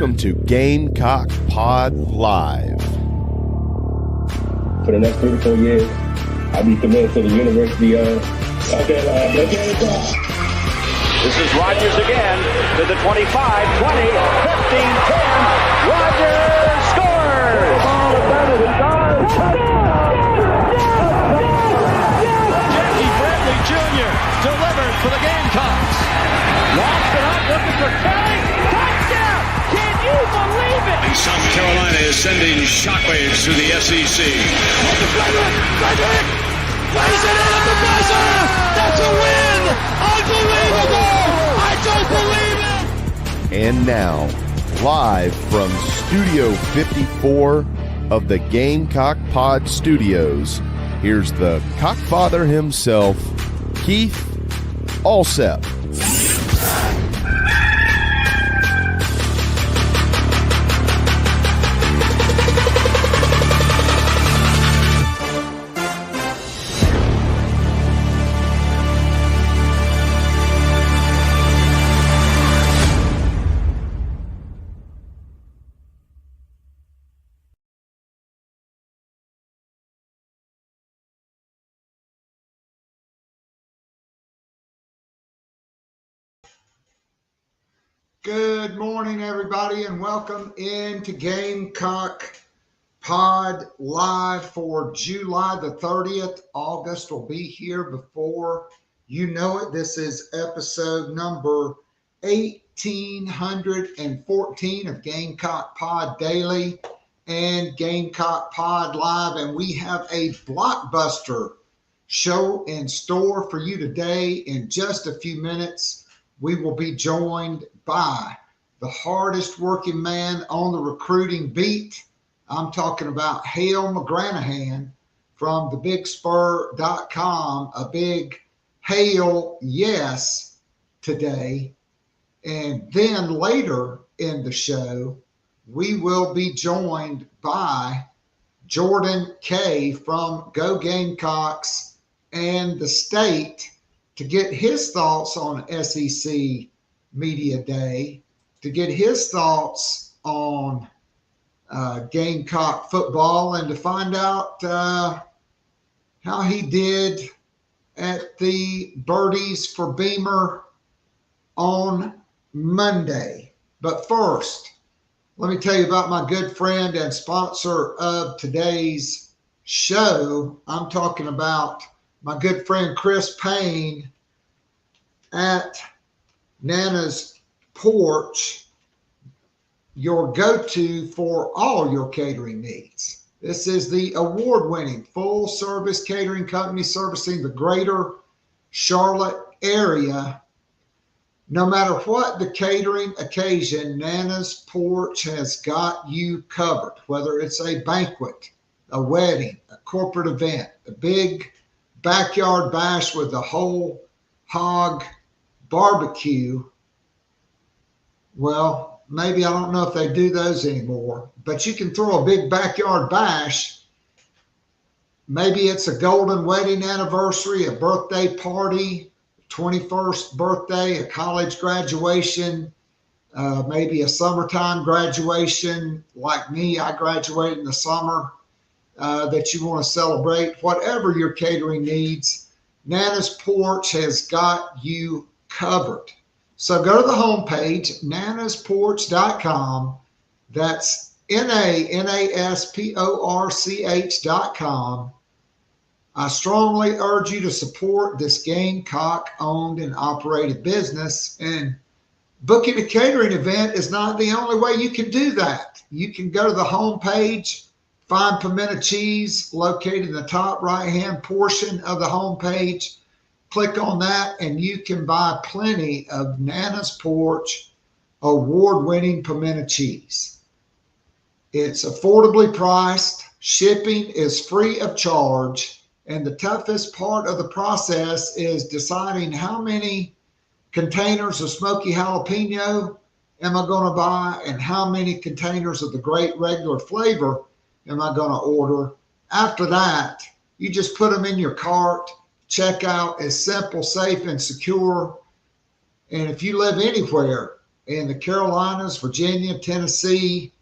Welcome to Gamecock Pod Live. For the next 3 to 4 years, I'll be committed to the University of Gamecock. This is Rodgers again to the 25, 20, 15, 10. Rodgers scores! Jackie Bradley Jr. delivered for the Gamecocks. Lost it up, looking for Kaye. Touchdown! Can you believe it? And South Carolina is sending shockwaves through the SEC. Frederick plays it in at the buzzer. That's a win! Unbelievable! I don't believe it! And now, live from Studio 54 of the Gamecock Pod Studios, here's the Cockfather himself, Keith Alsep. Good morning, everybody, and welcome into Gamecock Pod Live for July the 30th. August will be here before you know it. This is episode number 1814 of Gamecock Pod Daily and Gamecock Pod Live, and we have a blockbuster show in store for you today. In just a few minutes, we will be joined by the hardest working man on the recruiting beat. I'm talking about Hale McGranahan from TheBigSpur.com. A big Hale yes today. And then later in the show, we will be joined by Jordan Kaye from Go Gamecocks and the state to get his thoughts on SEC Media Day, to get his thoughts on Gamecock football, and to find out how he did at the Birdies for Beamer on Monday. But first, let me tell you about my good friend and sponsor of today's show. I'm talking about my good friend Chris Payne at Nana's Porch, your go-to for all your catering needs. This is the award-winning full-service catering company servicing the greater Charlotte area. No matter what the catering occasion, Nana's Porch has got you covered, whether it's a banquet, a wedding, a corporate event, a big backyard bash with a whole hog barbecue. Well, maybe I don't know if they do those anymore, but you can throw a big backyard bash. Maybe it's a golden wedding anniversary, a birthday party, 21st birthday, a college graduation, maybe a summertime graduation. Like me, I graduated in the summer. That you want to celebrate, whatever your catering needs, Nana's Porch has got you covered. So go to the homepage, nanasporch.com. That's NANASPORCH.com. I strongly urge you to support this Gamecock-owned and operated business. And booking a catering event is not the only way you can do that. You can go to the homepage, find pimento cheese located in the top right-hand portion of the homepage. Click on that, and you can buy plenty of Nana's Porch award-winning pimento cheese. It's affordably priced. Shipping is free of charge. And the toughest part of the process is deciding how many containers of smoky jalapeno am I going to buy and how many containers of the great regular flavor am I going to order. After that, you just put them in your cart. Checkout is simple, safe, and secure. And if you live anywhere in the Carolinas, Virginia, Tennessee,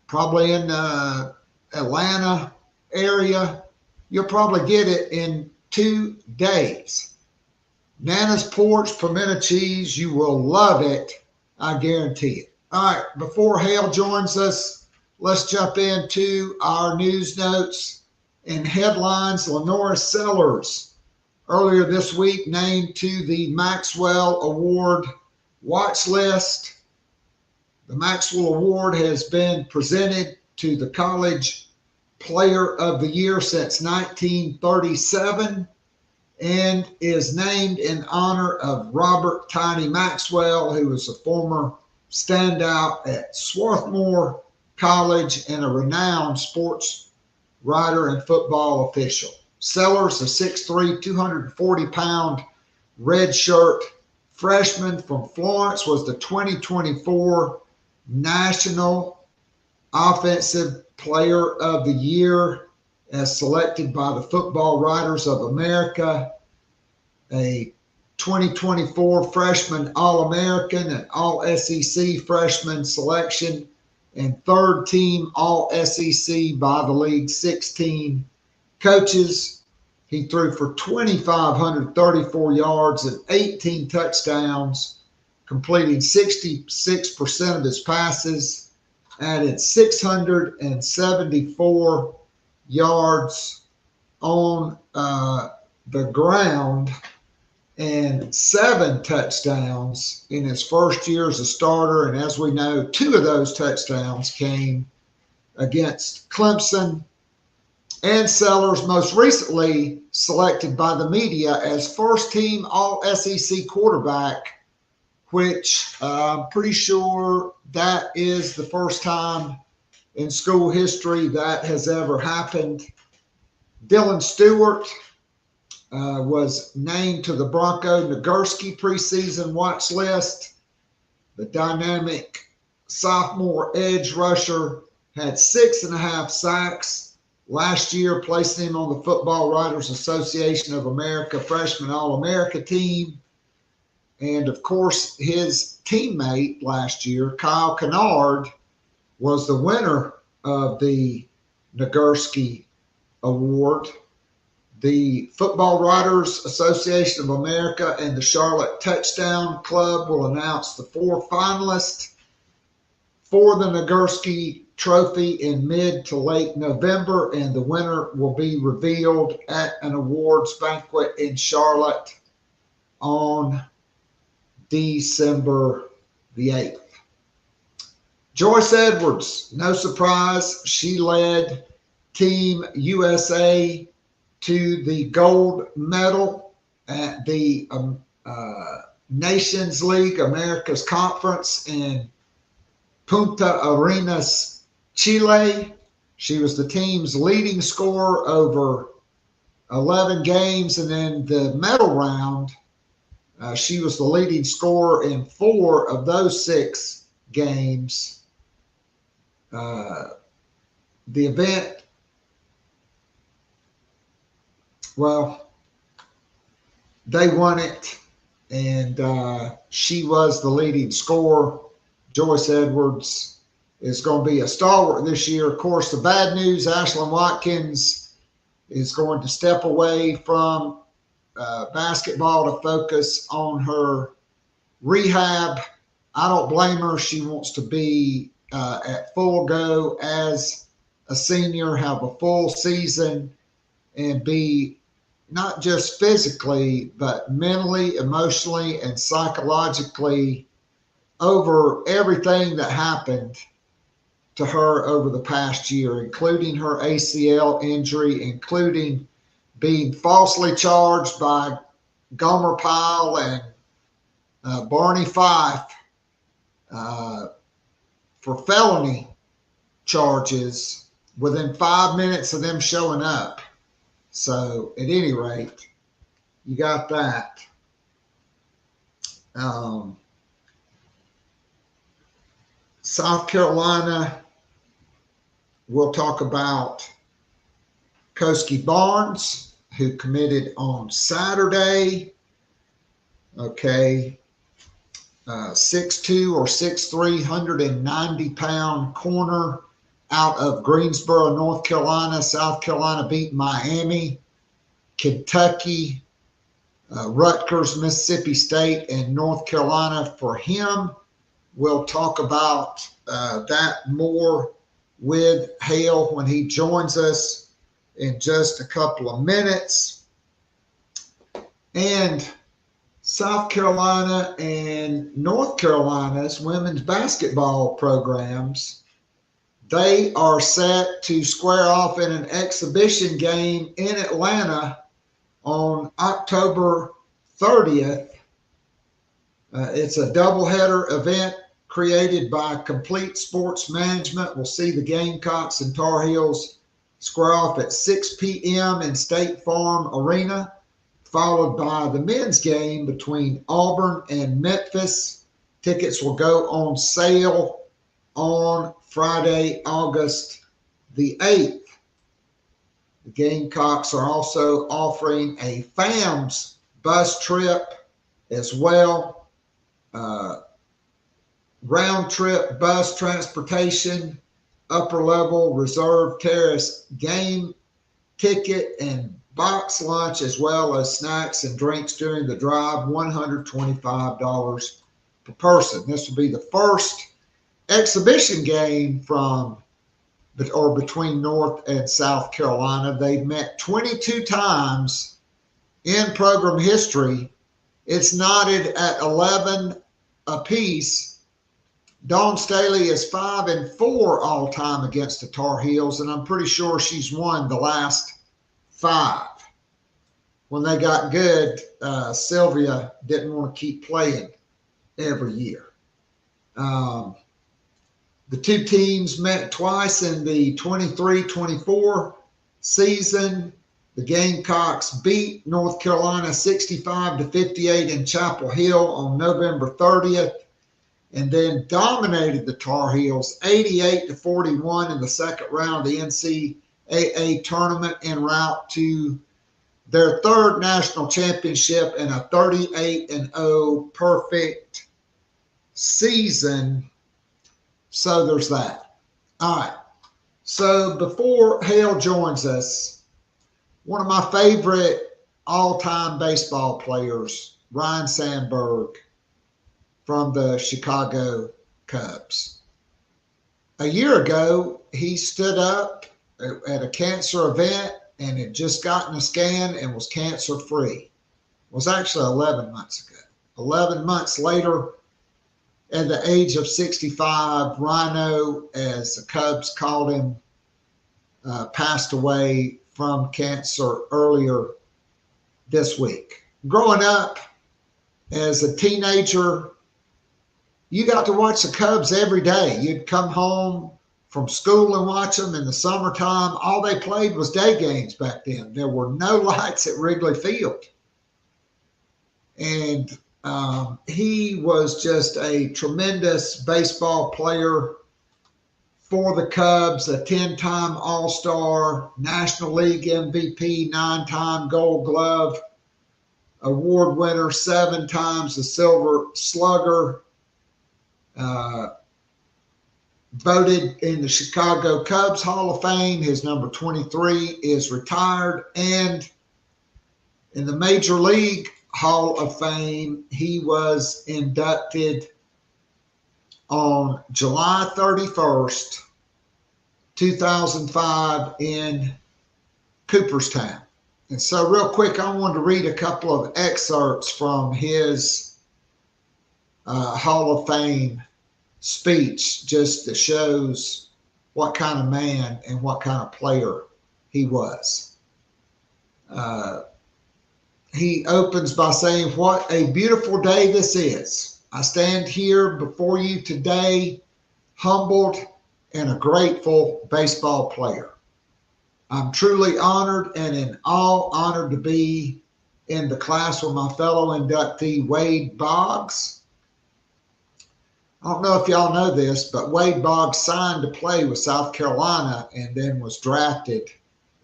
probably in the Atlanta area. You'll probably get it in 2 days. Nana's Porch pimento cheese. You will love it. I guarantee it. All right, before Hale joins us, let's jump into our news notes and headlines. Lenora Sellers, earlier this week, named to the Maxwell Award watch list. The Maxwell Award has been presented to the College Player of the Year since 1937 and is named in honor of Robert Tiny Maxwell, who was a former standout at Swarthmore College and a renowned sports writer and football official. Sellers, a 6'3", 240-pound redshirt freshman from Florence, was the 2024 National Offensive Player of the Year as selected by the Football Writers of America, a 2024 freshman All-American and All-SEC freshman selection, and third-team All-SEC by the league's 16 coaches. He threw for 2,534 yards and 18 touchdowns, completing 66% of his passes, added 674 yards on the ground, and 7 touchdowns in his first year as a starter. And as we know, 2 of those touchdowns came against Clemson. And Sellers, most recently selected by the media as first-team All-SEC quarterback, which I'm pretty sure that is the first time in school history that has ever happened. Dylan Stewart was named to the Bronco Nagurski preseason watch list. The dynamic sophomore edge rusher had 6.5 sacks last year, placing him on the Football Writers Association of America Freshman All-America team. And, of course, his teammate last year, Kyle Kennard, was the winner of the Nagurski Award. The Football Writers Association of America and the Charlotte Touchdown Club will announce the 4 finalists for the Nagurski Trophy in mid to late November, and the winner will be revealed at an awards banquet in Charlotte on December the 8th. Joyce Edwards, no surprise, she led Team USA to the gold medal at the Nations League Americas Conference in Punta Arenas, Chile. She was the team's leading scorer over 11 games, and in the medal round, she was the leading scorer in 4 of those 6 games. The event, well, they won it, and she was the leading scorer. Joyce Edwards is going to be a stalwart this year. Of course, the bad news, Ashlyn Watkins is going to step away from basketball to focus on her rehab. I don't blame her. She wants to be at full go as a senior, have a full season, and be not just physically, but mentally, emotionally, and psychologically over everything that happened to her over the past year, including her ACL injury, including being falsely charged by Gomer Pyle and Barney Fife for felony charges within 5 minutes of them showing up. So at any rate, you got that. South Carolina, we'll talk about Koski Barnes, who committed on Saturday. Okay. 6'2" or 6'3", 190-pound corner out of Greensboro, North Carolina. South Carolina beat Miami, Kentucky, Rutgers, Mississippi State, and North Carolina. For him, we'll talk about that more with Hale when he joins us in just a couple of minutes. And South Carolina and North Carolina's women's basketball programs, they are set to square off in an exhibition game in Atlanta on October 30th. It's a doubleheader event created by Complete Sports Management. We'll see the Gamecocks and Tar Heels square off at 6 p.m. in State Farm Arena, followed by the men's game between Auburn and Memphis. Tickets will go on sale on Friday, August the 8th. The Gamecocks are also offering a FAMS bus trip as well. Round trip bus transportation, upper level reserve terrace game ticket, and box lunch, as well as snacks and drinks during the drive, $125 per person. This will be the first exhibition game between North and South Carolina. They've met 22 times in program history. It's knotted at 11 apiece. Dawn Staley is 5-4 all time against the Tar Heels, and I'm pretty sure she's won the last 5. When they got good, Sylvia didn't want to keep playing every year. The two teams met twice in the 23-24 season. The Gamecocks beat North Carolina 65-58 in Chapel Hill on November 30th, and then dominated the Tar Heels 88-41 in the second round of the NCAA tournament en route to their third national championship and a 38-0 perfect season. So there's that. All right. So before Hale joins us, one of my favorite all-time baseball players, Ryne Sandberg from the Chicago Cubs. A year ago, he stood up at a cancer event and had just gotten a scan and was cancer-free. It was actually 11 months ago. 11 months later, at the age of 65, Rhino, as the Cubs called him, passed away from cancer earlier this week. Growing up as a teenager, you got to watch the Cubs every day. You'd come home from school and watch them in the summertime. All they played was day games back then. There were no lights at Wrigley Field. And he was just a tremendous baseball player for the Cubs, a 10-time All-Star, National League MVP, 9-time Gold Glove Award winner, 7 times the Silver Slugger, voted in the Chicago Cubs Hall of Fame. His number 23 is retired. And in the Major League Hall of Fame, he was inducted on July 31st, 2005 in Cooperstown. And so real quick, I wanted to read a couple of excerpts from his Hall of Fame speech, just that shows what kind of man and what kind of player he was. He opens by saying, "What a beautiful day this is. I stand here before you today, humbled and a grateful baseball player. I'm truly honored and in awe, honored to be in the class with my fellow inductee, Wade Boggs. I don't know if y'all know this, but Wade Boggs signed to play with South Carolina and then was drafted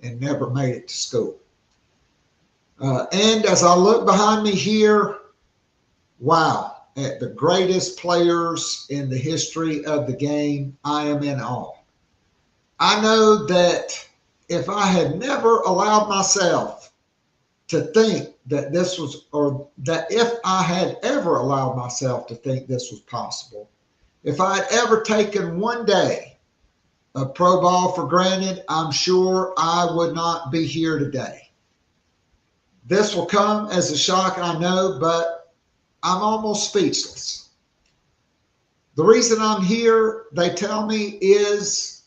and never made it to school. And as I look behind me here, wow, at the greatest players in the history of the game, I am in awe. I know that if I had never allowed myself to think that this was, or that if I had ever allowed myself to think this was possible, if I had ever taken one day of pro ball for granted, I'm sure I would not be here today. This will come as a shock, I know, but I'm almost speechless. The reason I'm here, they tell me, is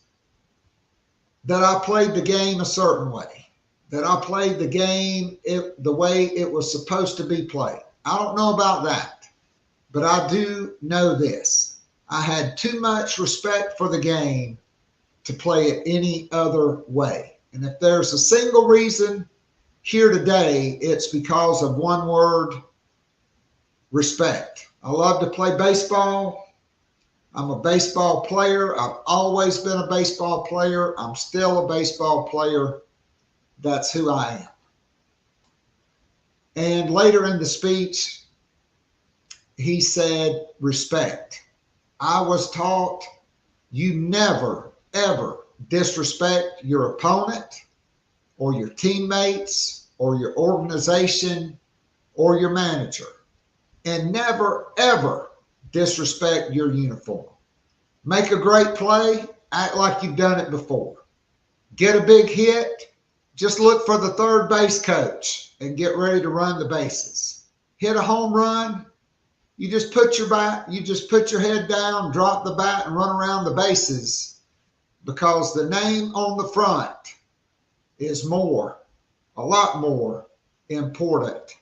that I played the game a certain way, that I played the game the way it was supposed to be played. I don't know about that, but I do know this. I had too much respect for the game to play it any other way. And if there's a single reason here today, it's because of one word: respect. I love to play baseball. I'm a baseball player. I've always been a baseball player. I'm still a baseball player. That's who I am. And later in the speech, he said, respect. I was taught you never, ever disrespect your opponent or your teammates or your organization or your manager. And never, ever disrespect your uniform. Make a great play, act like you've done it before. Get a big hit, just look for the third base coach and get ready to run the bases. Hit a home run, you just put your head down, drop the bat, and run around the bases, because the name on the front is a lot more important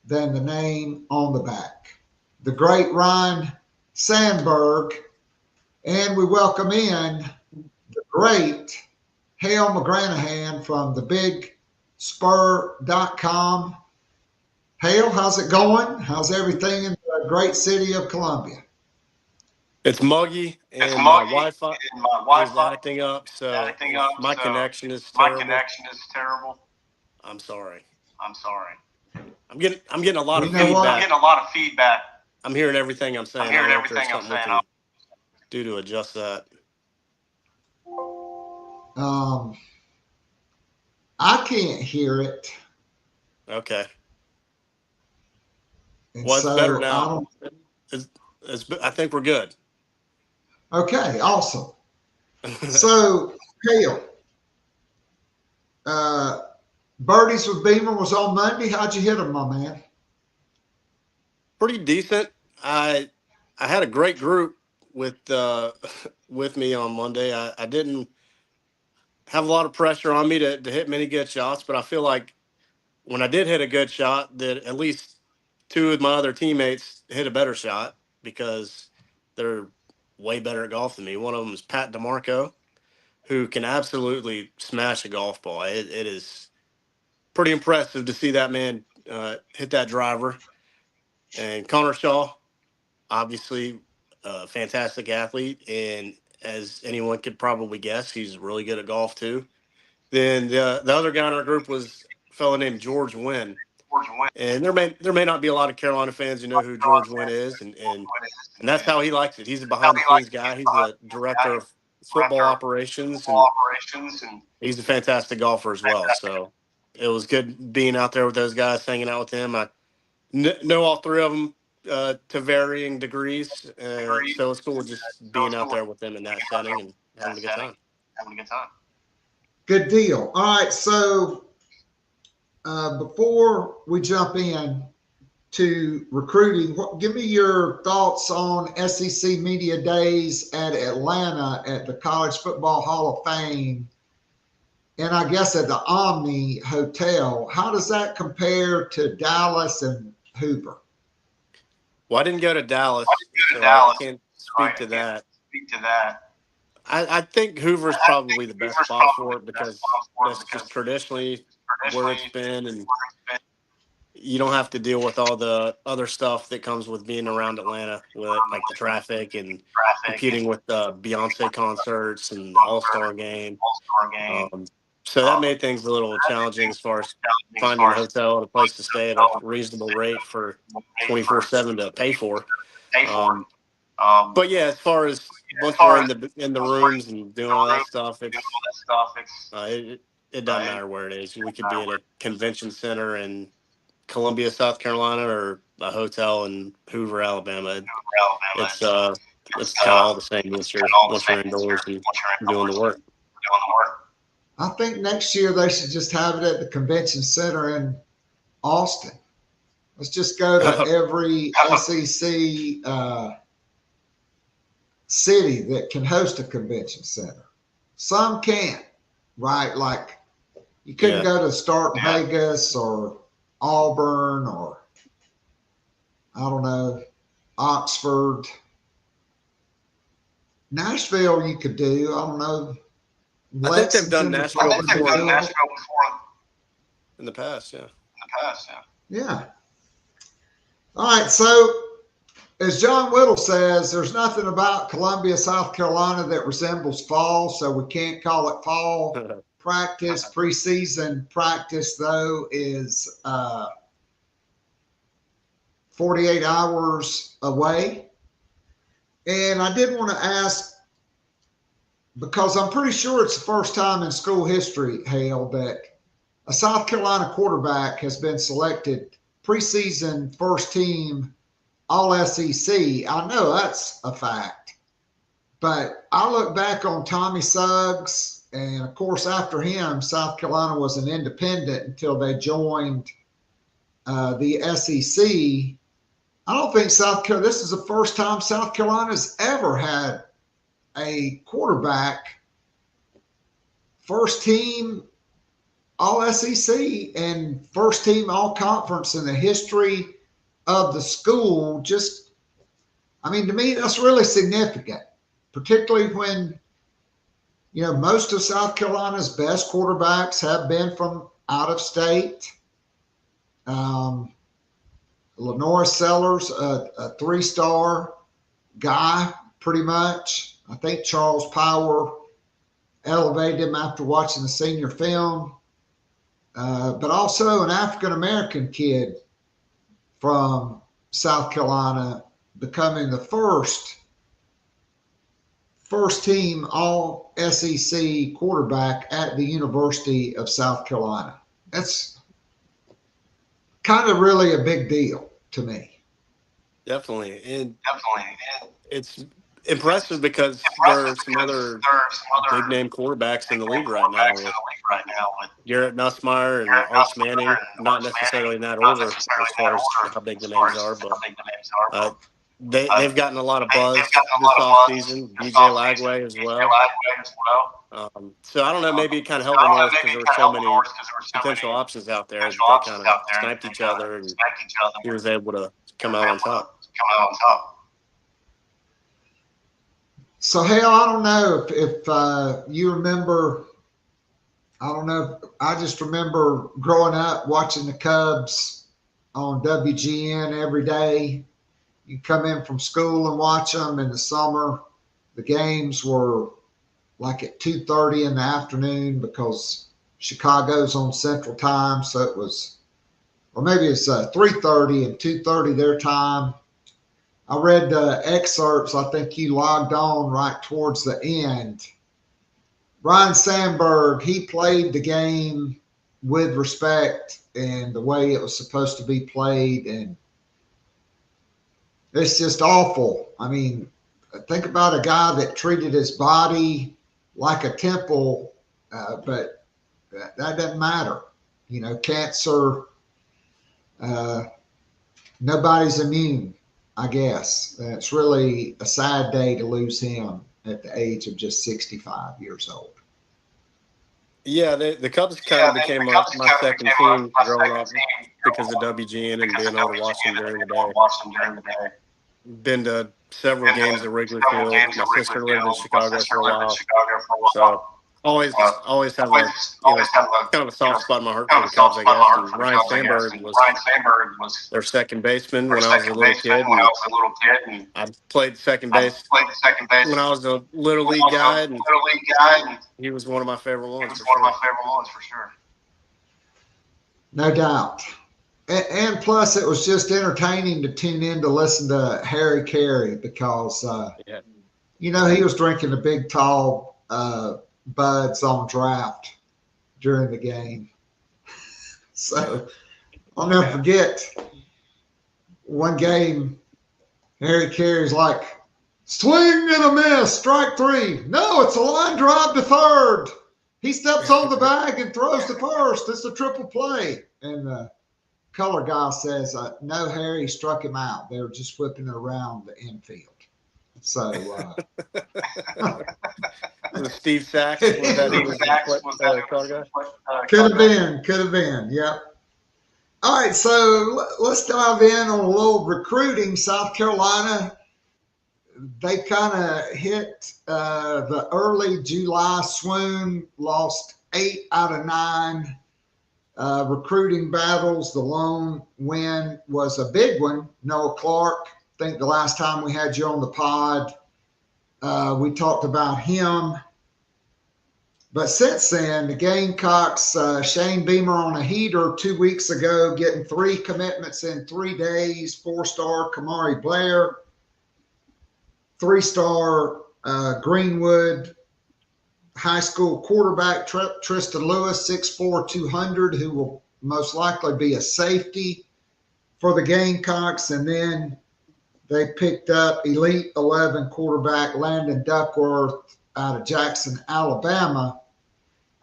than the name on the back. The great Ryan Sandberg, and we welcome in the great Hale McGranahan from TheBigSpur.com. Hale, how's it going? How's everything in the great city of Columbia? It's muggy, and my Wi-Fi is acting up, so my connection is terrible. I'm sorry. I'm getting a lot of feedback. I'm hearing everything I'm saying. I don't know if there's something we can do to adjust that. I can't hear it. Okay. And well, it's so better now. I think we're good. Okay, awesome. So, Hale, Birdies with Beamer was on Monday. How'd you hit him, my man? Pretty decent. I had a great group with me on Monday. I didn't have a lot of pressure on me to hit many good shots, but I feel like when I did hit a good shot, that at least two of my other teammates hit a better shot because they're way better at golf than me. One of them is Pat DeMarco, who can absolutely smash a golf ball. It is pretty impressive to see that man hit that driver. And Connor Shaw, obviously a fantastic athlete, and as anyone could probably guess, he's really good at golf too. Then the other guy in our group was a fellow named George Wynn. And there may not be a lot of Carolina fans who know who George Wynn is, and that's how he likes it. He's a behind-the-scenes guy. He's a director of football operations, and he's a fantastic golfer as well. So it was good being out there with those guys, hanging out with them. I know all three of them to varying degrees, so it's cool just being out there with them in that setting and having a good time. Good deal. All right, so before we jump in to recruiting, give me your thoughts on SEC Media Days at Atlanta at the College Football Hall of Fame, and I guess at the Omni Hotel. How does that compare to Dallas and Hoover? Well, I didn't go to Dallas, so I can't speak to that. I think Hoover's probably the best spot for it because that's just traditionally where it's been, and you don't have to deal with all the other stuff that comes with being around Atlanta, with like the traffic and competing with the Beyonce concerts and the All-Star game. So that made things a little challenging as far as finding a hotel and a place to stay at a reasonable rate for 24/7 to pay for. But yeah, as far as once we're in the rooms and doing all that stuff, it doesn't matter where it is. We could be in a convention center in Columbia, South Carolina, or a hotel in Hoover, Alabama. It's kind of all the same once you're indoors and doing the work. I think next year they should just have it at the convention center in Austin. Let's just go to every SEC city that can host a convention center. Some can't, right? Like you couldn't go to Start Vegas or Auburn or I don't know, Oxford. Nashville you could do. I don't know. I think they've done Nashville before. In the past, yeah. Yeah. All right. So, as John Whittle says, there's nothing about Columbia, South Carolina that resembles fall, so we can't call it fall practice. Preseason practice, though, is 48 hours away. And I did want to ask, because I'm pretty sure it's the first time in school history, Hale, that a South Carolina quarterback has been selected preseason first team All SEC. I know that's a fact. But I look back on Tommy Suggs, and of course, after him, South Carolina was an independent until they joined the SEC. I don't think this is the first time South Carolina's ever had a quarterback first team All SEC and first team All Conference in the history of the school. Just, I mean, to me, that's really significant, particularly when, you know, most of South Carolina's best quarterbacks have been from out of state. Lenore Sellers, a three-star guy, pretty much. I think Charles Power elevated him after watching the senior film. But also an African-American kid from South Carolina becoming the first team All SEC quarterback at the University of South Carolina. That's kind of really a big deal to me. Definitely. And it's impressive because there are some other big name quarterbacks in the league right now with Garrett Nussmeier and Arch Manning, not necessarily in that order as far as how big the names are, but they've gotten a lot of buzz this offseason. DJ Lagway as well. So I don't know, maybe it kind of helped the North because there were so many potential options out there that they kind of sniped each other, and he was able to come out on top. So, Hale, I don't know if you remember. I don't know. I just remember growing up watching the Cubs on WGN every day. You come in from school and watch them in the summer. The games were like at 2:30 in the afternoon because Chicago's on Central Time. So it was, or maybe it's 3:30 and 2:30 their time. I read the excerpts. I think you logged on right towards the end. Ryan Sandberg, he played the game with respect and the way it was supposed to be played. And it's just awful. I mean, think about a guy that treated his body like a temple, but that doesn't matter. You know, cancer, nobody's immune, I guess. It's really a sad day to lose him at the age of just 65 years old. Yeah, the Cubs kind of became my second team growing up because of WGN and being able to watch them during the day. Been to several games at Wrigley Field. My sister lived in Chicago for a while, so always have a kind of a soft spot in my heart for the Cubs, I guess. And Ryan Sandberg was their second baseman when I was a little kid. And I played second base when I was a little league guy, and he was one of my favorite ones for sure. No doubt. And plus, it was just entertaining to tune in to listen to Harry Carey because, he was drinking the big, tall buds on draft during the game. So I'll never forget one game, Harry Carey's like, swing and a miss, strike 3. No, it's a line drive to third. He steps on the bag and throws to first. It's a triple play. And the color guy says, no, Harry struck him out. They were just whipping it around the infield. So, was Steve Sachs? Was that who was the color guy? Could have been. Yep. All right, so let's dive in on a little recruiting. South Carolina, they kind of hit the early July swoon, lost 8 out of 9 recruiting battles. The lone win was a big one. Noah Clark, I think the last time we had you on the pod, we talked about him. But since then, the Gamecocks, Shane Beamer on a heater 2 weeks ago, getting 3 commitments in 3 days. 4-star Kamari Blair, 3-star Greenwood high school quarterback Tristan Lewis, 6'4", 200, who will most likely be a safety for the Gamecocks. And then they picked up Elite 11 quarterback Landon Duckworth out of Jackson, Alabama.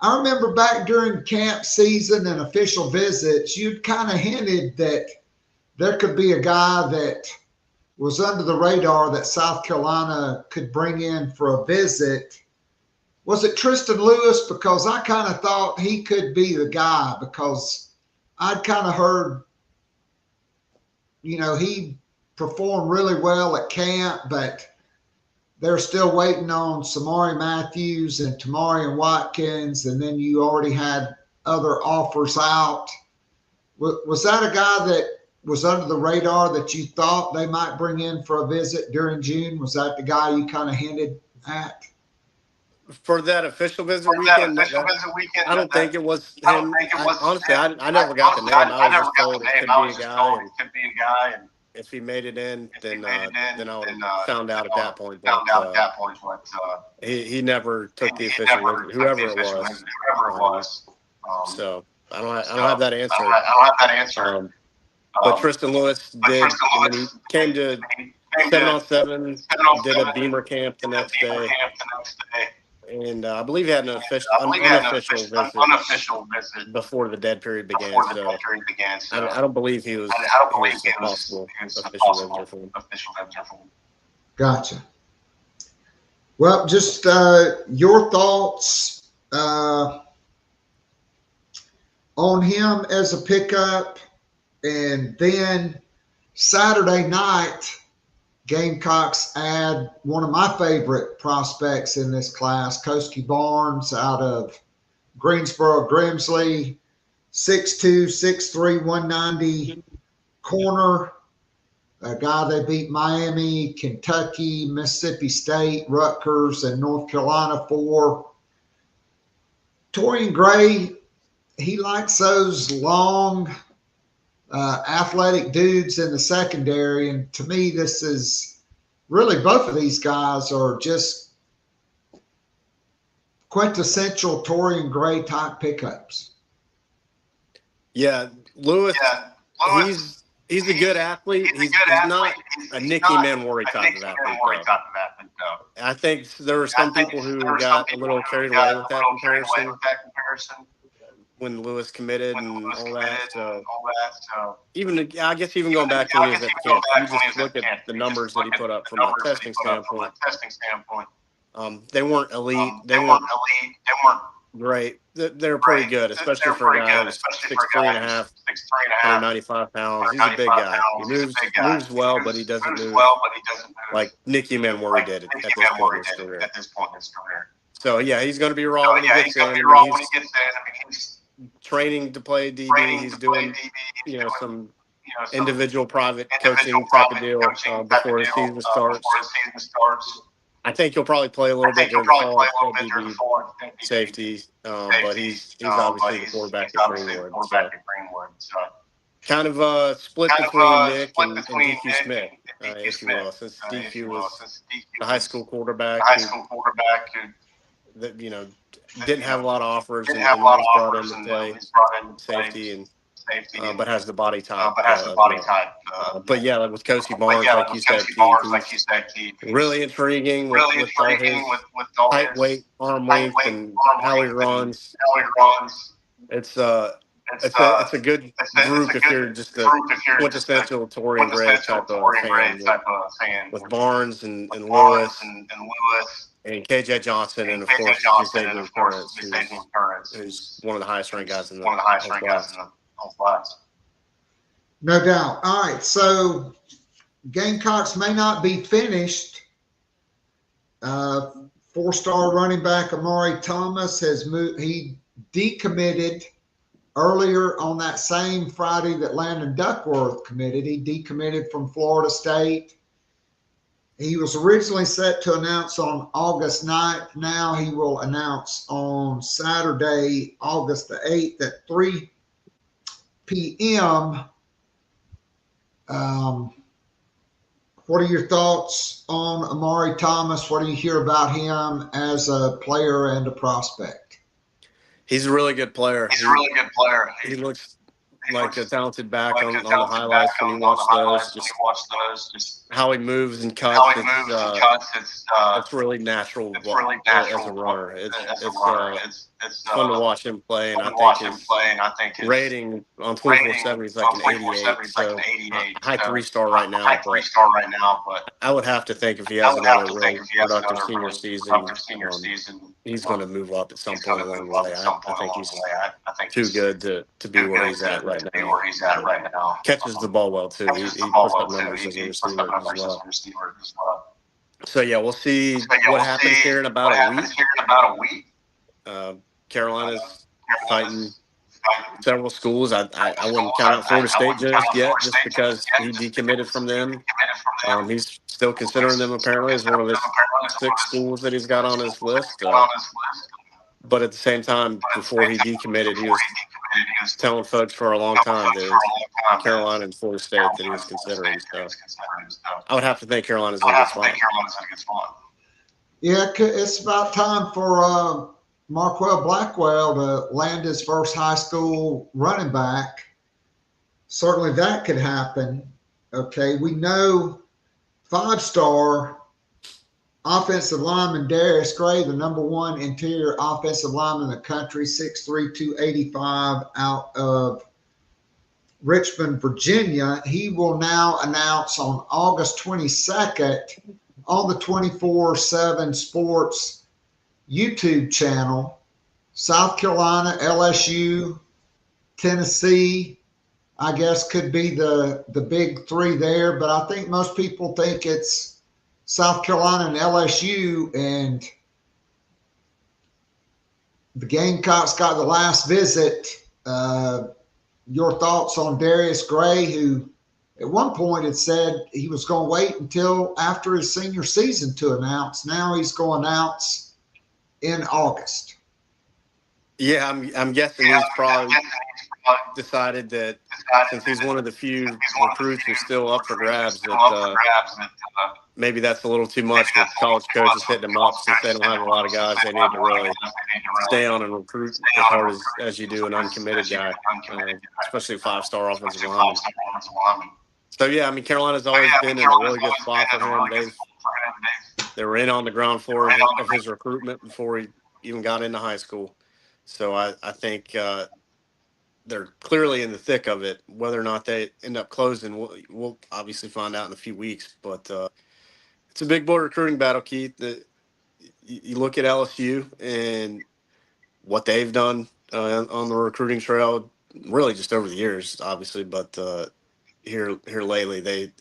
I remember back during camp season and official visits, you'd kind of hinted that there could be a guy that was under the radar that South Carolina could bring in for a visit. Was it Tristan Lewis? Because I kind of thought he could be the guy, because I'd kind of heard, he performed really well at camp, but they're still waiting on Samari Matthews and Tamarian Watkins, and then you already had other offers out. Was that a guy that was under the radar that you thought they might bring in for a visit during June? Was that the guy you kind of hinted at? For that official visit weekend, I don't think it was him. Honestly, I never got the name. I was just told it could be a guy, and if he made it in, then I would have found out at that point. But he never took the official visit, whoever it was. So I don't have that answer. But Tristan Lewis did. When he came to 7-on-7, did a Beamer camp the next day. And I believe he had an unofficial visit before the dead period began. So I don't believe he was a possible official visitor for him. Gotcha. Well, just your thoughts on him as a pickup. And then Saturday night, Gamecocks add one of my favorite prospects in this class, Koski Barnes out of Greensboro Grimsley, 6'2", 6'3", 190 corner, a guy they beat Miami, Kentucky, Mississippi State, Rutgers, and North Carolina for. Torian Gray, he likes those long, athletic dudes in the secondary, and to me, this is really, both of these guys are just quintessential Torian Gray type pickups. Yeah, Lewis, he's a good athlete. He's not a Nicky Manwari type of athlete, though. I think there were some people who got a little carried away with that comparison when Lewis committed and all that. So even going back to when he was at the camp, you just look at the numbers that he put up from a testing standpoint. They weren't elite. They weren't great. They were pretty good, especially for a guy who's 6'3.5", 195 pounds. He's a big guy. He moves well, but he doesn't move like Nicky Manwari did at this point in his career. So yeah, he's going to be raw when he gets in. He's training to play DB. He's doing, some individual private coaching type of deal before the season starts. I think he'll probably play a little bit during the fall DB safety, but he's obviously the quarterback at Greenwood. So kind of split between Nick and DQ Smith, if you will, since DQ was the high school quarterback who that didn't have a lot of offers and was brought in to play safety and but has the body type as well. But yeah, like with Kosi Barnes, like you said, Keith, he's really intriguing with all his height, weight, arm length, and how he runs. It's a good group if you're just a quintessential Torian Gray type of fan with Barnes and Lewis and KJ Johnson and of course Xavier Currents, who's one of the highest ranked guys in the whole class. No doubt. All right, so Gamecocks may not be finished. Four-star running back Amari Thomas has moved. He decommitted earlier on that same Friday that Landon Duckworth committed. He decommitted from Florida State. He was originally set to announce on August 9th. Now he will announce on Saturday, August the 8th at 3 p.m. What are your thoughts on Amari Thomas? What do you hear about him as a player and a prospect? He's a really good player. He looks like a talented back on the highlights when you watch those. Just how he moves and cuts. It's really natural as a runner. It's fun to watch him play, and I think his rating on 24/7 is like an 88. So high 3-star right now, but I would have to think if he has another really productive senior season, he's going to move up at some point along the way. I think he's too good to be where he's at right now. Catches the ball well too. He puts up numbers as a receiver as well. So yeah, we'll see what happens here in about a week. Carolina's fighting several schools. I wouldn't count out Florida State just yet, just because he decommitted from them. He's still considering them apparently as one of his 6 schools that he's got on his list. But at the same time, before he decommitted, he was telling folks for a long time that it was Carolina and Florida State that he was considering. So I would have to think Carolina's in a good spot. Yeah, it's about time for Marquell Blackwell to land his first high school running back. Certainly that could happen. Okay, we know 5-star offensive lineman Darius Gray, the #1 interior offensive lineman in the country, 6'3", 285, out of Richmond, Virginia. He will now announce on August 22nd on the 24/7 Sports YouTube channel. South Carolina, LSU, Tennessee, I guess could be the big 3 there, but I think most people think it's South Carolina and LSU, and the Gamecocks got the last visit. Your thoughts on Darius Gray, who at one point had said he was going to wait until after his senior season to announce. Now he's going to announce in August. Yeah, I'm guessing he's probably decided that since he's one of the few recruits who's still up for grabs, that maybe that's a little too much with college coaches hitting them up, since they don't have a lot of guys they need to really stay on and recruit as hard as you do an uncommitted guy, especially a 5-star offensive lineman. So yeah, I mean, Carolina's always been in a really good spot for him. They were in on the ground floor of his recruitment before he even got into high school. So I think they're clearly in the thick of it. Whether or not they end up closing, we'll obviously find out in a few weeks. But it's a big boy recruiting battle, Keith. You look at LSU and what they've done on the recruiting trail, really just over the years, obviously. But here lately,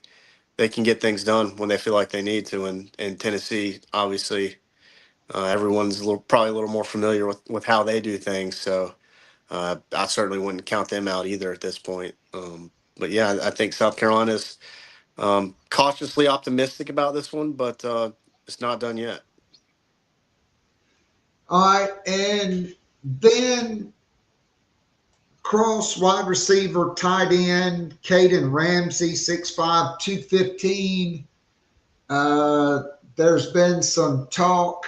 they can get things done when they feel like they need to. And Tennessee, obviously, everyone's probably a little more familiar with how they do things. So I certainly wouldn't count them out either at this point. But yeah, I think South Carolina's cautiously optimistic about this one, but it's not done yet. All right, and then Cross, wide receiver, tight end, Caden Ramsey, 6'5", 215. There's been some talk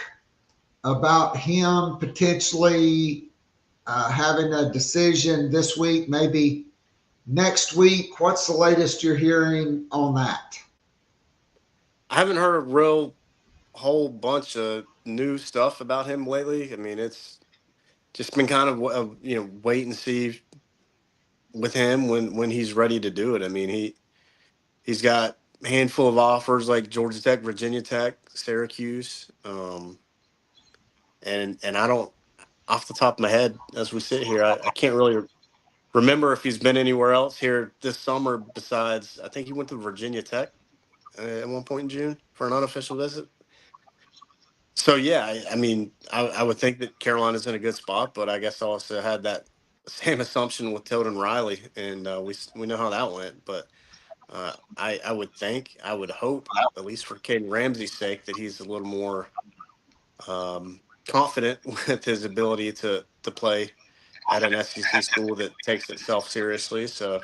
about him potentially having a decision this week, maybe next week. What's the latest you're hearing on that? I haven't heard a whole bunch of new stuff about him lately. I mean, it's just been kind of wait and see with him when he's ready to do it. I mean, he's got a handful of offers like Georgia Tech, Virginia Tech, Syracuse, and I don't, off the top of my head as we sit here, I can't really remember if he's been anywhere else here this summer besides I think he went to Virginia Tech at one point in June for an unofficial visit. So yeah, I mean, I would think that Carolina's in a good spot, but I guess I also had that same assumption with Tilden Riley, and we know how that went. But I would think, I would hope, at least for Caden Ramsey's sake, that he's a little more confident with his ability to play at an SEC school that takes itself seriously. So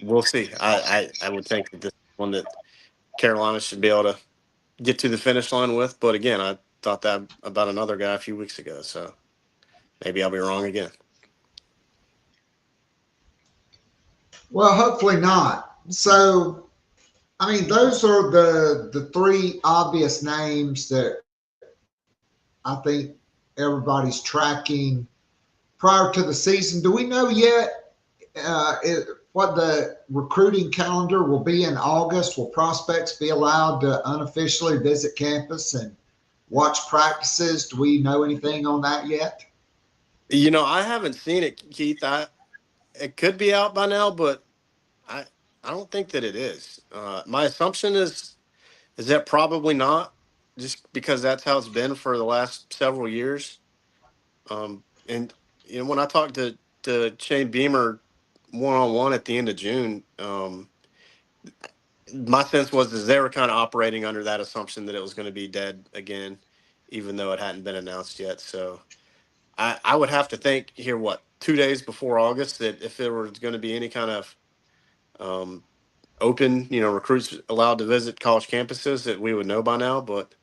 we'll see. I would think that this is one that Carolina should be able to get to the finish line with. But again, I thought that about another guy a few weeks ago. So maybe I'll be wrong again. Well, hopefully not. So, I mean, those are the three obvious names that I think everybody's tracking prior to the season. Do we know yet what the recruiting calendar will be in August? Will prospects be allowed to unofficially visit campus and watch practices? Do we know anything on that yet? I haven't seen it, Keith. It could be out by now, but I don't think that it is. My assumption is that probably not, just because that's how it's been for the last several years. And when I talked to Shane Beamer one-on-one at the end of June, my sense was they were kind of operating under that assumption that it was going to be dead again, even though it hadn't been announced yet. So I would have to think here, 2 days before August, that if there was going to be any kind of open, recruits allowed to visit college campuses, that we would know by now. But,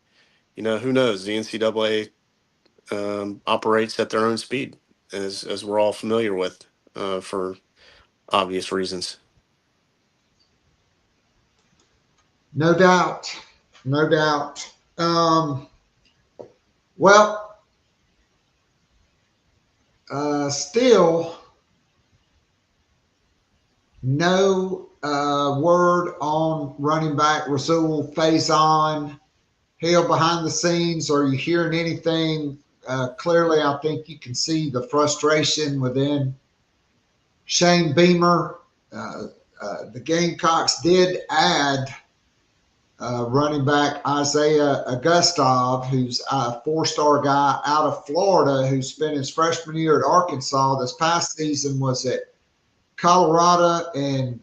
who knows? The NCAA operates at their own speed, as we're all familiar with, for obvious reasons. No doubt. No doubt. Well, still no word on running back Rasul Faison. Hale, behind the scenes, are you hearing anything? Clearly, I think you can see the frustration within Shane Beamer. The Gamecocks did add running back Isaiah Augustov, who's a four-star guy out of Florida, who spent his freshman year at Arkansas. This past season was at Colorado, and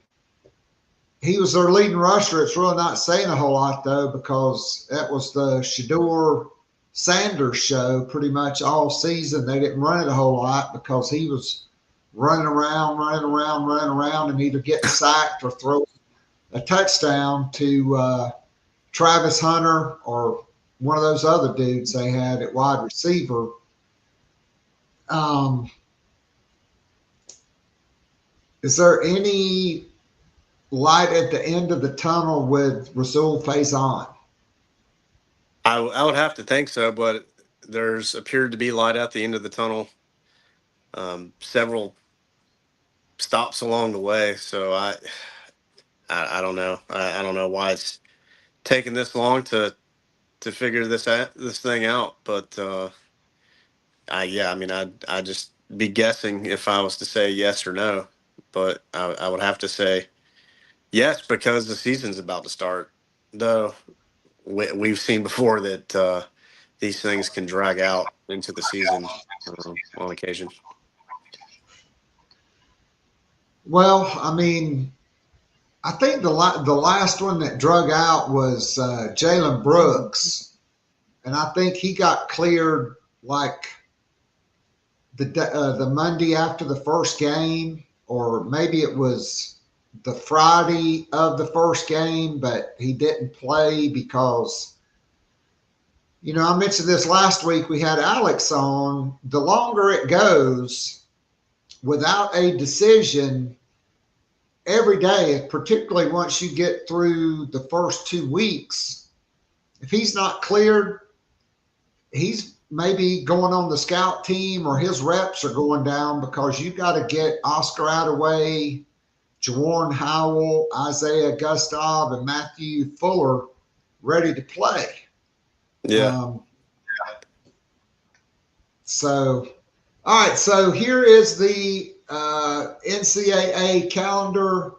he was their leading rusher. It's really not saying a whole lot, though, because that was the Shedeur Sanders show pretty much all season. They didn't run it a whole lot because he was running around, and either getting sacked or throwing a touchdown to Travis Hunter or one of those other dudes they had at wide receiver. Is there any light at the end of the tunnel with Rasul Faison? I would have to think so, but there's appeared to be light at the end of the tunnel. Several stops along the way, so I don't know. I don't know why it's taking this long to figure this thing out. But I'd just be guessing if I was to say yes or no. But I would have to say yes, because the season's about to start. Though we've seen before that these things can drag out into the season on occasion. Well, I mean, I think the last one that drug out was Jalen Brooks, and I think he got cleared like the Monday after the first game, or maybe it was the Friday of the first game, but he didn't play because, I mentioned this last week. We had Alex on. The longer it goes without a decision every day, particularly once you get through the first 2 weeks, if he's not cleared, he's maybe going on the scout team, or his reps are going down, because you got to get Oscar Attaway, Jawarn Howell, Isaiah Gustav, and Matthew Fuller ready to play. Yeah. So, all right. So here is the NCAA calendar.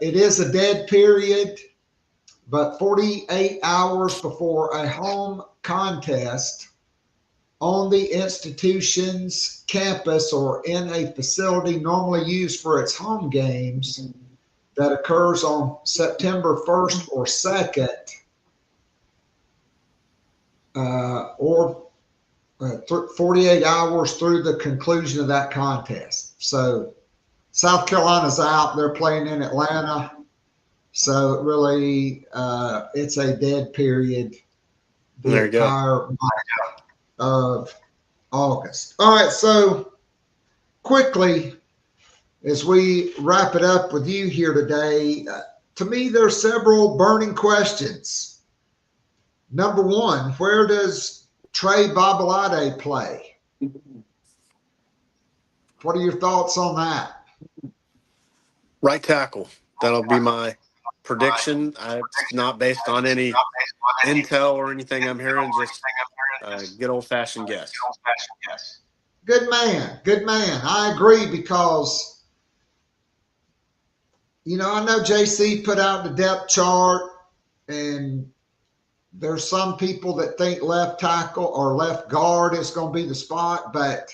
It is a dead period, but 48 hours before a home contest on the institution's campus or in a facility normally used for its home games that occurs on September 1st or 2nd, or 48 hours through the conclusion of that contest. So South Carolina's out. They're playing in Atlanta. So it really, it's a dead period the entire month of August. All right, so quickly, as we wrap it up with you here today, to me, there's several burning questions. Number one, where does Trey Babalade play? What are your thoughts on that? Right tackle. That'll be my prediction. It's not based on any intel or anything I'm hearing, just good old-fashioned guess. Good man. Good man. I agree, because, I know JC put out the depth chart, and there's some people that think left tackle or left guard is going to be the spot, but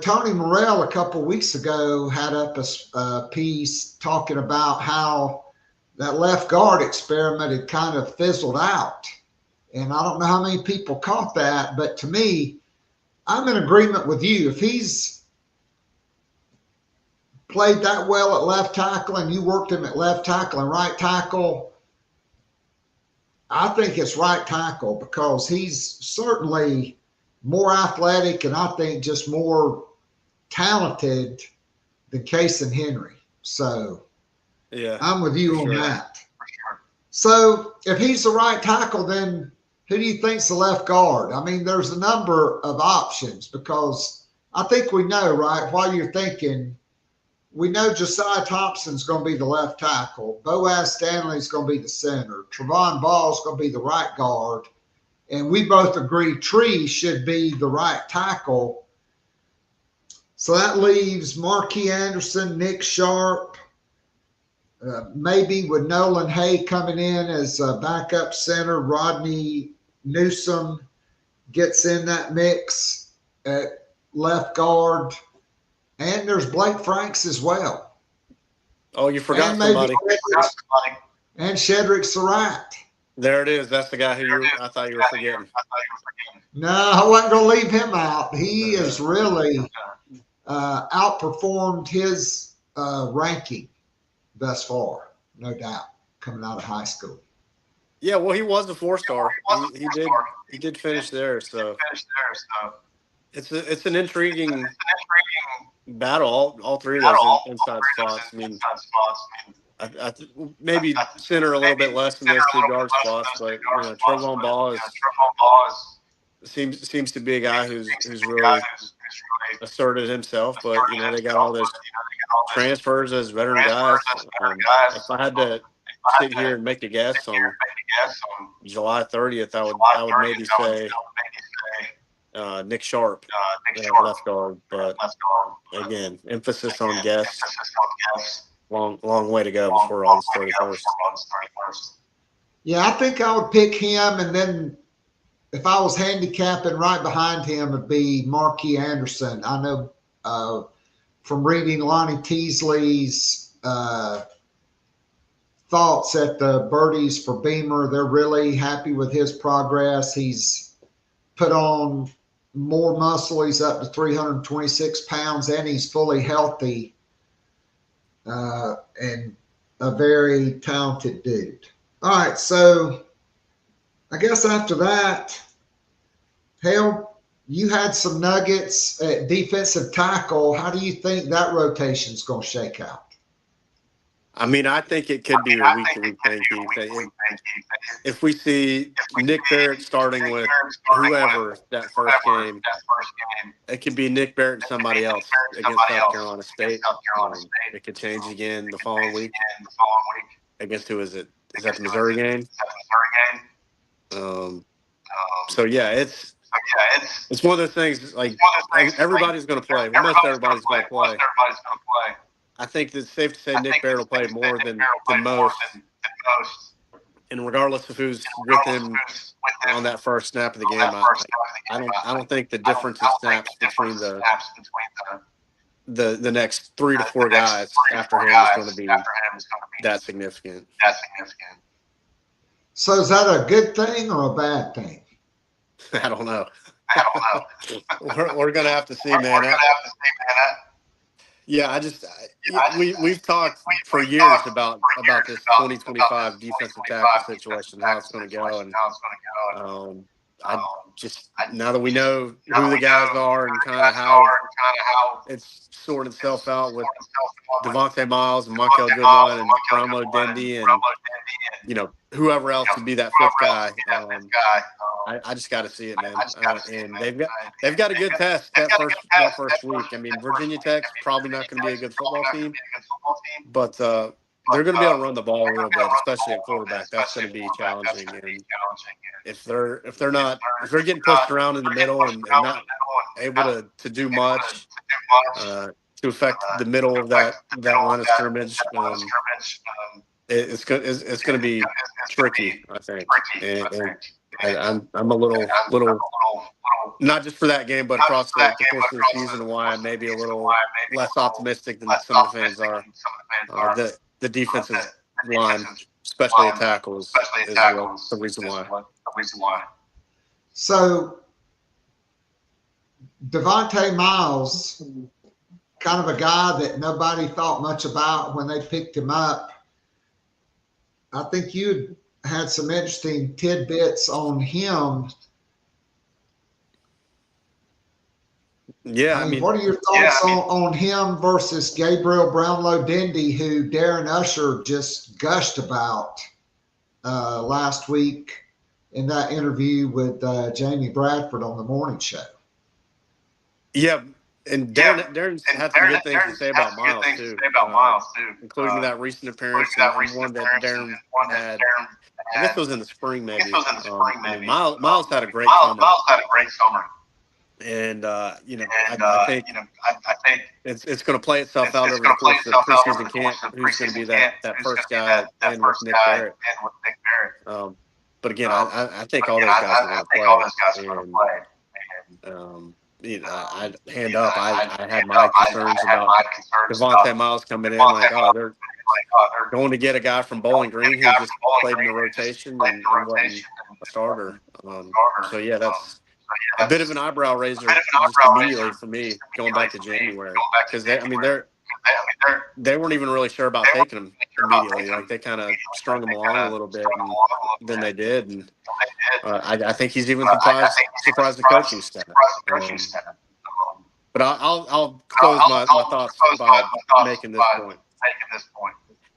Tony Morrell a couple of weeks ago had up a piece talking about how that left guard experiment had kind of fizzled out. And I don't know how many people caught that, but to me, I'm in agreement with you. If he's played that well at left tackle and you worked him at left tackle and right tackle, I think it's right tackle, because he's certainly more athletic and I think just more talented than Case and Henry. So yeah, I'm with you on that. So if he's the right tackle, then who do you think's the left guard? I mean, there's a number of options, because I think we know, right, while you're thinking, we know Josiah Thompson's going to be the left tackle. Boaz Stanley's going to be the center. Trevon Ball's going to be the right guard. And we both agree Tree should be the right tackle. So that leaves Marquis Anderson, Nick Sharp, maybe with Nolan Hay coming in as a backup center. Rodney Newsom gets in that mix at left guard. And there's Blake Franks as well. Oh, you forgot somebody. And Shedrick Surratt. There it is. That's the guy who I thought you were forgetting. No, I wasn't going to leave him out. He has really outperformed his ranking thus far, no doubt, coming out of high school. Yeah, well, he was a 4-star. He did finish there. So it's an intriguing battle. All three of those inside spots. I mean, I maybe center a little bit less than those 2 guard spots, but Trevon Ball seems to be a guy who's really asserted himself. But they got all those transfers as veteran guys. If I had to sit here and make a guess on July 30th, I would maybe say Nick Sharp, left guard. But again, emphasis on guess. Long way to go before August 31st. Yeah, I think I would pick him, and then if I was handicapping, right behind him would be Marquis Anderson. I know from reading Lonnie Teasley's thoughts at the Birdies for Beamer, they're really happy with his progress. He's put on more muscle. He's up to 326 pounds, and he's fully healthy, and a very talented dude. All right, so I guess after that, Hale, you had some nuggets at defensive tackle. How do you think that rotation's going to shake out? I mean, I think it could be a week-to-week thing, Keith. If we see Nick Barrett starting with whoever that first game, it could be Nick Barrett and somebody else against South Carolina State. It could change again the following week. Against who is it? Is that the Missouri game? So yeah, it's one of those things. Like everybody's going to play. Almost everybody's going to play. I think it's safe to say Nick Barrett will play more than most. And regardless of who's with him on that first snap of the game, I don't think the difference in snaps between the next 3 to 4 guys after him is going to be that significant. So is that a good thing or a bad thing? I don't know. We're going to have to see, man. Yeah, we've talked for years about this 2025 defensive tackle situation, how it's going to go, and now that we know who the guys are and kind of how it's sorted itself out with Devontae Miles and Monkel Goodwin and Brownlow Dendy and whoever else would be that fifth guy. I just got to see it, man. And they've got a good test that first week. I mean, Virginia Tech's probably not going to be a good football team, but they're going to be able to run the ball a little bit, especially at quarterback. That's going to be challenging. And if they're getting pushed around in the middle and not able to do much to affect the middle of that line of scrimmage, it's going to be tricky, I think. And I'm a little, not just for that game, but across the course of the season, why I may be a little less optimistic than some of the fans are. The defensive line, especially at tackles, is the reason why. So Devontae Miles, kind of a guy that nobody thought much about when they picked him up. I think you had some interesting tidbits on him. Yeah, I mean, what are your thoughts on him versus Gabriel Brownlow Dendy, who Darren Usher just gushed about last week in that interview with Jamie Bradford on the morning show? Yeah, and Darren's had some good things to say about Miles too, including that recent appearance and one that Darren had. I guess it was in the spring, maybe. Miles had a great summer. And I think it's going to play itself out over the course of the preseason camp. Who's going to be that first guy and with Nick Barrett? But again, I think all those guys are going to play. I hand up. I had my concerns about Devontae Miles coming in. Like, they're going to get a guy from Bowling Green who just played in the rotation and wasn't a starter. So yeah, that's a bit of an eyebrow raiser just immediately for me going back to January, because they weren't even really sure about taking him immediately. Like, they kind of strung him along a little bit, and then they did. And I think he's even surprised the coaching staff. But I'll close my thoughts by making this point.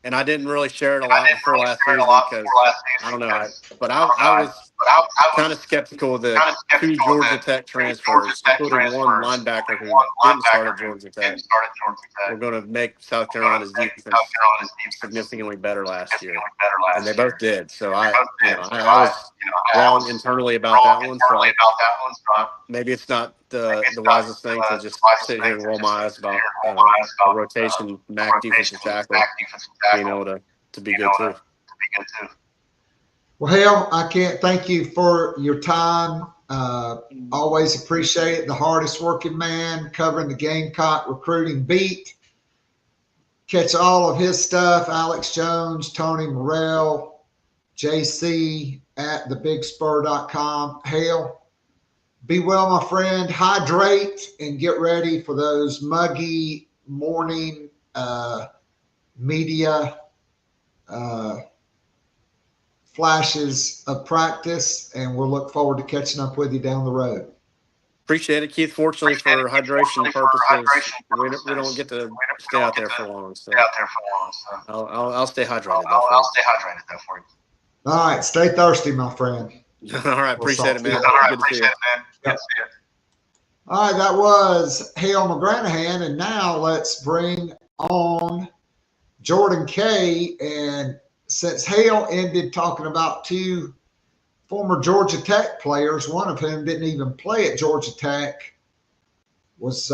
And I didn't really share it a lot before last season because I don't know. I was kind of skeptical of the 2 Georgia Tech transfers, including one linebacker who didn't start at Georgia Tech. We're going to make South Carolina's defense significantly better last year, and they both did. So I was wrong internally about that one. So maybe it's not the wisest thing to just sit here and roll my eyes about a rotation MAC defensive tackle being able to be good too. Well, Hale, I can't thank you for your time. Always appreciate it. The hardest working man covering the Gamecock recruiting beat. Catch all of his stuff, Alex Jones, Tony Morrell, JC at TheBigSpur.com. Hale, Be well, my friend. Hydrate and get ready for those muggy morning media flashes of practice, and we'll look forward to catching up with you down the road. Appreciate it, Keith. Fortunately, for hydration purposes, we don't get to stay out there for long. So I'll stay hydrated. I'll stay hydrated for you. All right, stay thirsty, my friend. All right, appreciate it, man. Good to see you. Yep. All right, that was Hale McGranahan, and now let's bring on Jordan Kaye. And since Hale ended talking about two former Georgia Tech players, one of whom didn't even play at Georgia Tech, was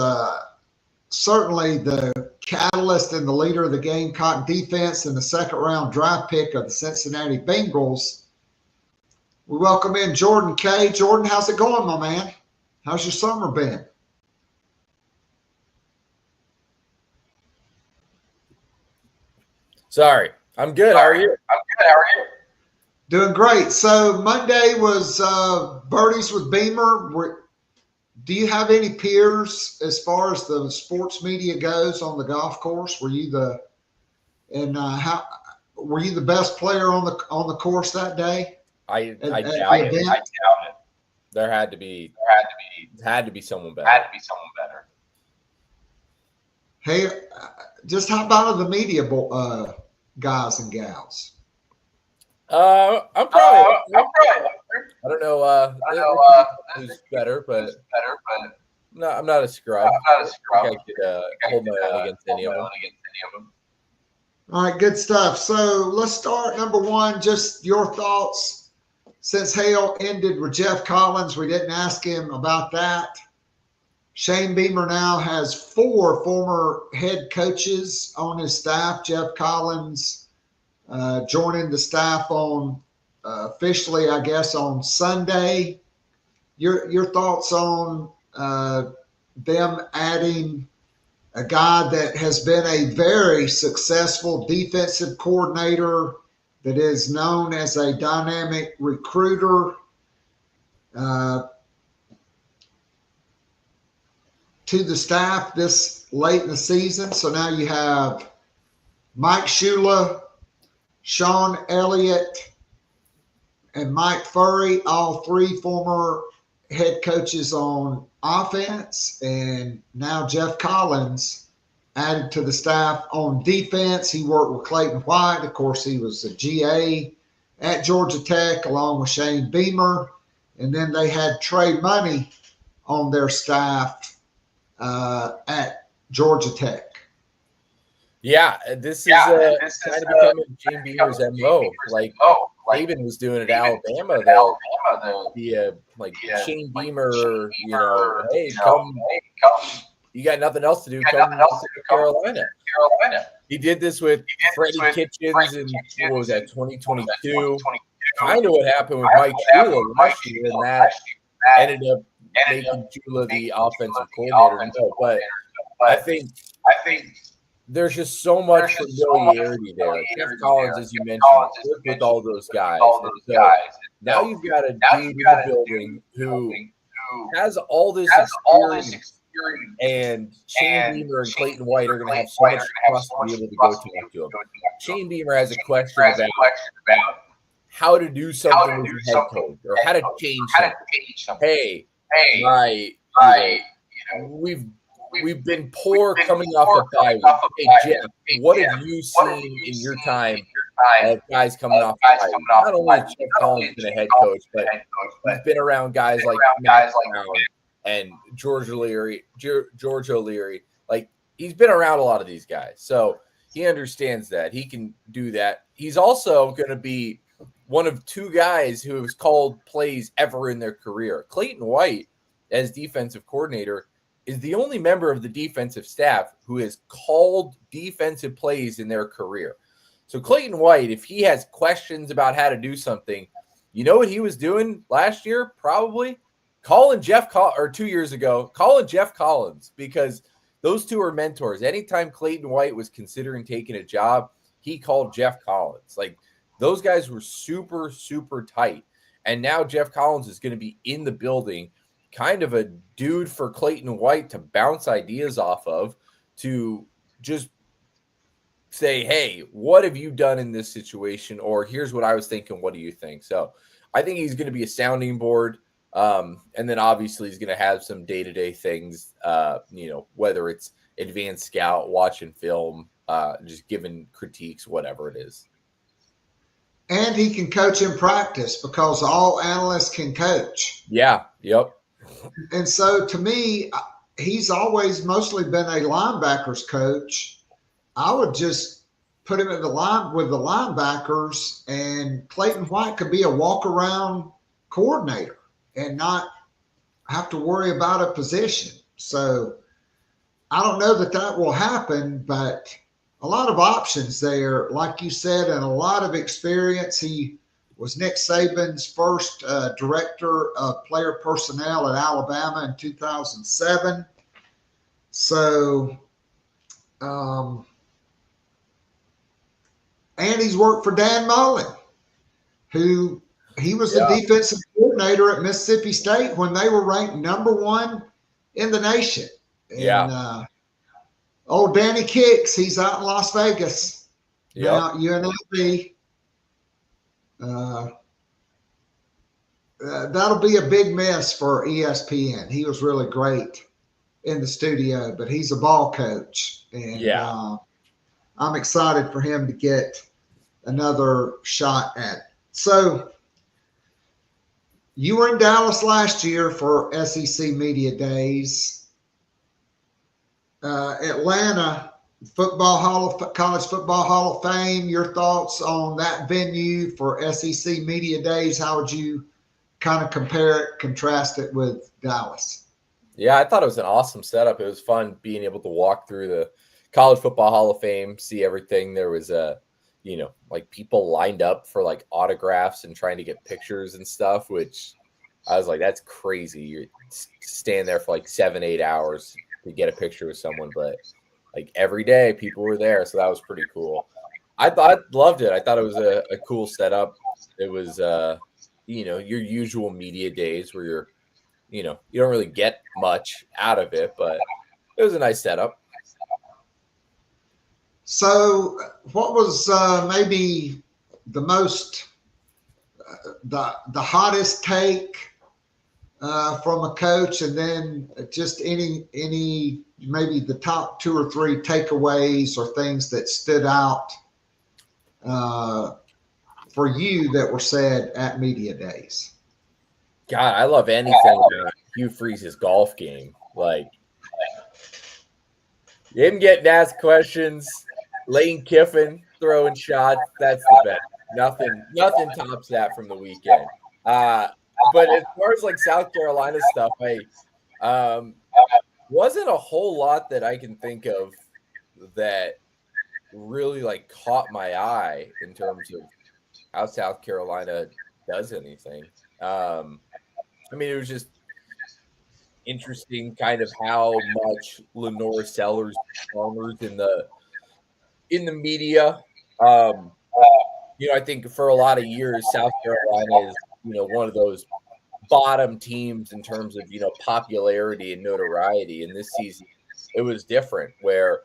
certainly the catalyst and the leader of the Gamecock defense and the second-round draft pick of the Cincinnati Bengals. We welcome in Jordan Kaye. Jordan, how's it going, my man? How's your summer been? Sorry, I'm good. How are you? Doing great. So Monday was Birdies with Beamer. Do you have any peers as far as the sports media goes on the golf course? Were you the best player on the course that day? I doubt it. There had to be someone better. Hey, just how about the media guys and gals? I'm probably. I don't know. Who's better, but no, I'm not a scrub. I think I could hold my own against any of them. All right, good stuff. So let's start. Number one, just your thoughts. Since Hale ended with Jeff Collins, we didn't ask him about that. Shane Beamer now has 4 former head coaches on his staff. Jeff Collins joining the staff on officially, I guess, on Sunday. Your thoughts on them adding a guy that has been a very successful defensive coordinator, that is known as a dynamic recruiter, to the staff this late in the season. So now you have Mike Shula, Sean Elliott, and Mike Furry, all 3 former head coaches on offense, and now Jeff Collins added to the staff on defense. He worked with Clayton White. Of course, he was a GA at Georgia Tech along with Shane Beamer. And then they had Trey Money on their staff at Georgia Tech. Yeah, this is kind of becoming Shane Beamer's MO. Like Saban was doing at Alabama, though. Shane Beamer, hey, come. You got nothing else to do. Come to Carolina. He did this with Freddie Kitchens in, what was that, 2022? Kind of what happened with Mike Shula last year, and that ended up making Shula the offensive coordinator. No, but I think there's just so much familiarity there. Jeff Collins, as you mentioned, worked with all those guys. And so now you've got a dude in the building who has all this experience. And Shane Beamer and Clayton White are going to have so much trust to be able to go talk to him. Shane Beamer has a question about how to do something with your head coach, or how to change something. Hey, we've been poor coming off the bye week. Hey, Jeff, what have you seen in your time of guys coming off the bye week? Not only has Jeff Collins been a head coach, but he's been around guys like Matt Brown and George O'Leary. Like, he's been around a lot of these guys. So he understands that. He can do that. He's also going to be one of 2 guys who has called plays ever in their career. Clayton White, as defensive coordinator, is the only member of the defensive staff who has called defensive plays in their career. So Clayton White, if he has questions about how to do something, you know what he was doing last year? Probably calling 2 years ago, calling Jeff Collins, because those 2 are mentors. Anytime Clayton White was considering taking a job, he called Jeff Collins. Like, those guys were super, super tight. And now Jeff Collins is going to be in the building kind of a dude for Clayton White to bounce ideas off of, to just say, hey, what have you done in this situation? Or here's what I was thinking. What do you think? So I think he's going to be a sounding board. And then obviously he's going to have some day-to-day things, whether it's advanced scout, watching film, just giving critiques, whatever it is. And he can coach in practice because all analysts can coach. Yeah. Yep. And so to me, he's always mostly been a linebackers coach. I would just put him at the line with the linebackers, and Clayton White could be a walk-around coordinator and not have to worry about a position. So I don't know that will happen, but a lot of options there, like you said, and a lot of experience. He was Nick Saban's first director of player personnel at Alabama in 2007. So, and he's worked for Dan Mullen, who he was the defensive coordinator at Mississippi State when they were ranked number 1 in the nation. And, old Danny Kicks, he's out in Las Vegas. Now, UNLV. That'll be a big miss for ESPN. He was really great in the studio, but he's a ball coach. And I'm excited for him to get another shot at it. So you were in Dallas last year for SEC Media Days. Atlanta College Football Hall of Fame. Your thoughts on that venue for SEC Media Days? How would you kind of compare it, contrast it with Dallas? Yeah, I thought it was an awesome setup. It was fun being able to walk through the College Football Hall of Fame, see everything. There was like people lined up for like autographs and trying to get pictures and stuff, which I was like, that's crazy. You stand there for like 7-8 hours to get a picture with someone, but like every day people were there. So that was pretty cool. I loved it. I thought it was a cool setup. It was, your usual media days where you're, you don't really get much out of it, but it was a nice setup. So what was maybe the most, the hottest take from a coach, and then just any maybe the top 2 or 3 takeaways or things that stood out for you that were said at Media Days? God, I love anything Hugh Freeze's golf game. Like him getting asked questions, Lane Kiffin throwing shots. That's the best. Nothing tops that from the weekend. But as far as like South Carolina stuff, I wasn't a whole lot that I can think of that really like caught my eye in terms of how South Carolina does anything. It was just interesting kind of how much Lenore Sellers garners in the media. I think for a lot of years, South Carolina is, one of those bottom teams in terms of, popularity and notoriety. And this season, it was different, where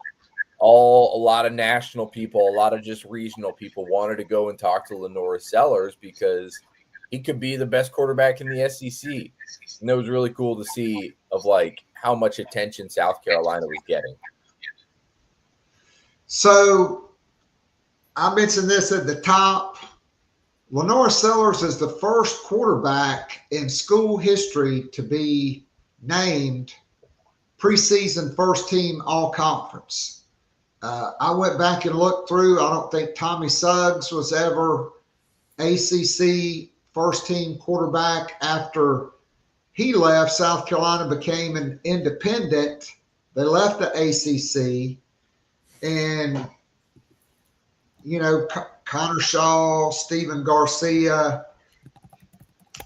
a lot of national people, a lot of just regional people wanted to go and talk to Lenore Sellers because he could be the best quarterback in the SEC. And it was really cool to see of like how much attention South Carolina was getting. So I mentioned this at the top. Lenore Sellers is the first quarterback in school history to be named preseason first team all conference. I went back and looked through. I don't think Tommy Suggs was ever ACC first team quarterback. After he left, South Carolina became an independent. They left the ACC, and Connor Shaw, Stephen Garcia,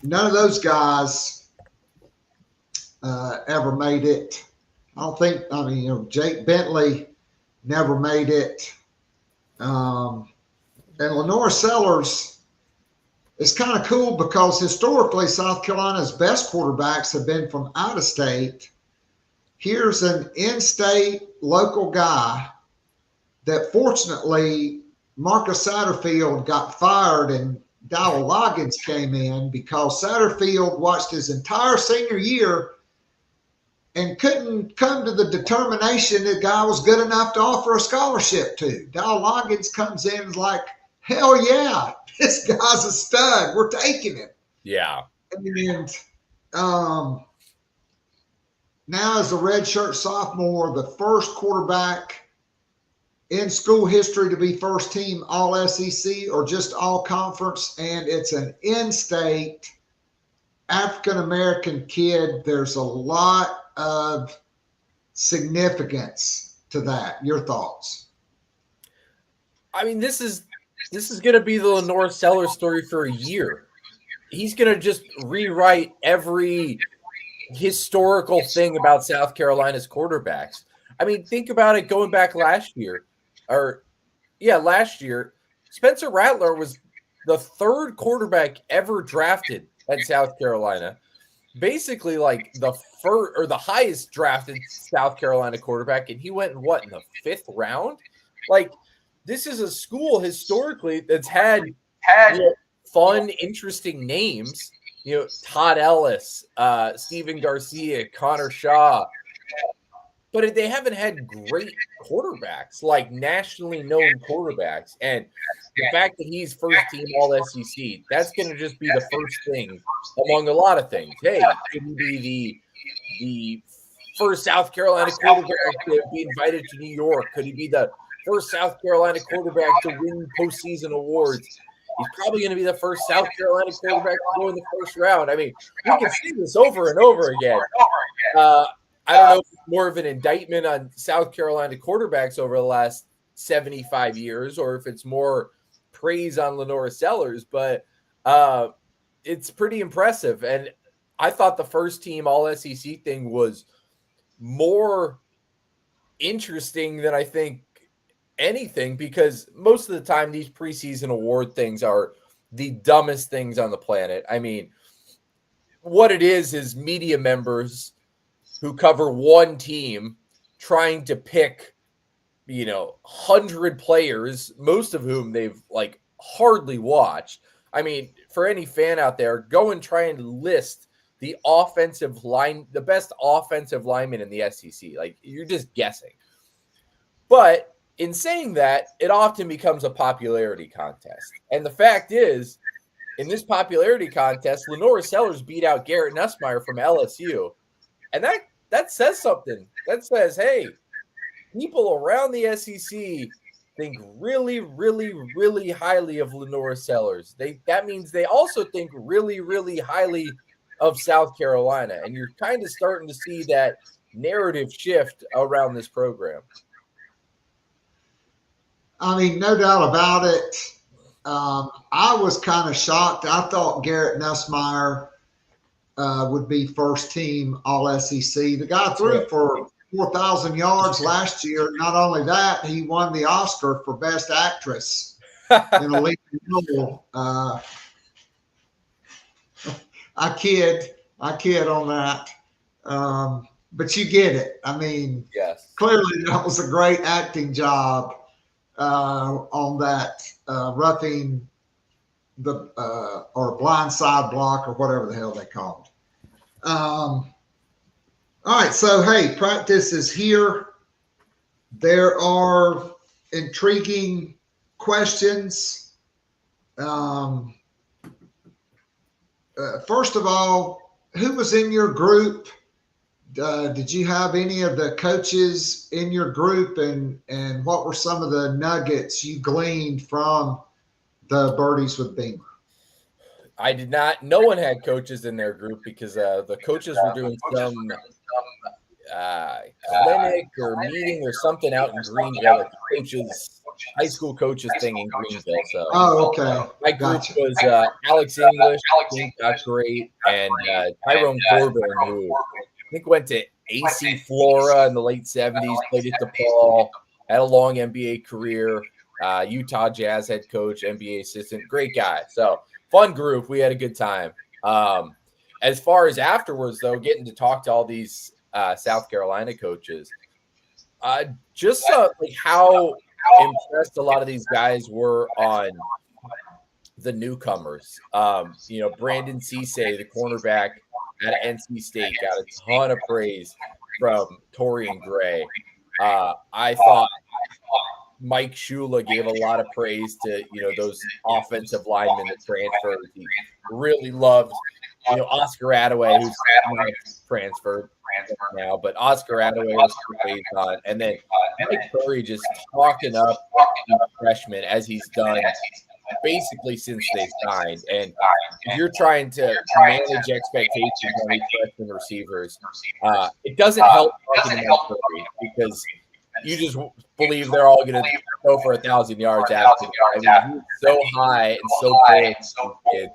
none of those guys ever made it. I don't think, Jake Bentley never made it. And Lenore Sellers, it's kind of cool because historically South Carolina's best quarterbacks have been from out of state. Here's an in-state local guy that fortunately Marcus Satterfield got fired and Dowell Loggins came in because Satterfield watched his entire senior year and couldn't come to the determination the guy was good enough to offer a scholarship to. Dowell Loggins comes in and is like, hell yeah, this guy's a stud. We're taking him. Yeah. And now as a redshirt sophomore, the first quarterback in school history to be first team all SEC or just all conference, and it's an in-state African-American kid. There's a lot of significance to that. Your thoughts? I mean, this is going to be the Lenore Sellers story for a year. He's going to just rewrite every historical thing about South Carolina's quarterbacks. I mean, think about it going back last year. Last year, Spencer Rattler was the third quarterback ever drafted at South Carolina. Basically, like the first or the highest drafted South Carolina quarterback, and he went in the 5th round? Like, this is a school historically that's had fun, interesting names. Todd Ellis, Steven Garcia, Connor Shaw. But they haven't had great quarterbacks, like nationally known quarterbacks. And the fact that he's first team all SEC, that's going to just be the first thing among a lot of things. Hey, could he be the first South Carolina quarterback to be invited to New York? Could he be the first South Carolina quarterback to win postseason awards? He's probably going to be the first South Carolina quarterback to go in the first round. I mean, we can see this over and over again. I don't know if it's more of an indictment on South Carolina quarterbacks over the last 75 years or if it's more praise on Lenore Sellers, but it's pretty impressive. And I thought the first team all SEC thing was more interesting than I think anything, because most of the time these preseason award things are the dumbest things on the planet. I mean, what it is media members who cover one team trying to pick, 100 players, most of whom they've hardly watched. I mean, for any fan out there, go and try and list the best offensive linemen in the SEC. You're just guessing. But in saying that, it often becomes a popularity contest. And the fact is, in this popularity contest, Lenore Sellers beat out Garrett Nussmeier from LSU. And that says something. That says, hey, people around the SEC think really, really, really highly of Lenore Sellers. That means they also think really, really highly of South Carolina. And you're kind of starting to see that narrative shift around this program. I mean, no doubt about it. I was kind of shocked. I thought Garrett Nussmeier would be first team all SEC. The guy threw for 4,000 yards last year. Not only that, he won the Oscar for Best Actress in a lead role. I kid on that. But you get it. I mean, yes, clearly that was a great acting job on that roughing the or blind side block or whatever the hell they call it. All right, so hey, practice is here. There are intriguing questions. First of all, who was in your group? Did you have any of the coaches in your group, and what were some of the nuggets you gleaned from the Birdies with Beamer? I did not. No one had coaches in their group because the coaches were doing some clinic or meeting or something out in Greenville, like the coaches, high school coaches thing in Greenville. So, okay. My group was Alex English, got great, and Tyrone Corbin, who I think went to AC Flora in the late 70s, played at DePaul, had a long NBA career, Utah Jazz head coach, NBA assistant, great guy. So fun group. We had a good time. As far as afterwards, though, getting to talk to all these South Carolina coaches, just like how impressed a lot of these guys were on the newcomers. Brandon Cisse, the cornerback at NC State, got a ton of praise from Torian Gray. I thought Mike Shula gave a lot of praise to, those offensive linemen that transferred. He really loved, Oscar Attaway, who's transferred now, but Oscar Attaway was praised on. And then Mike Curry just talking up these freshmen as he's done basically since they signed. And if you're trying to manage expectations on these freshman receivers, it doesn't help talking about Curry because you just believe they're all going to go for 1,000 yards after. He's so high and so big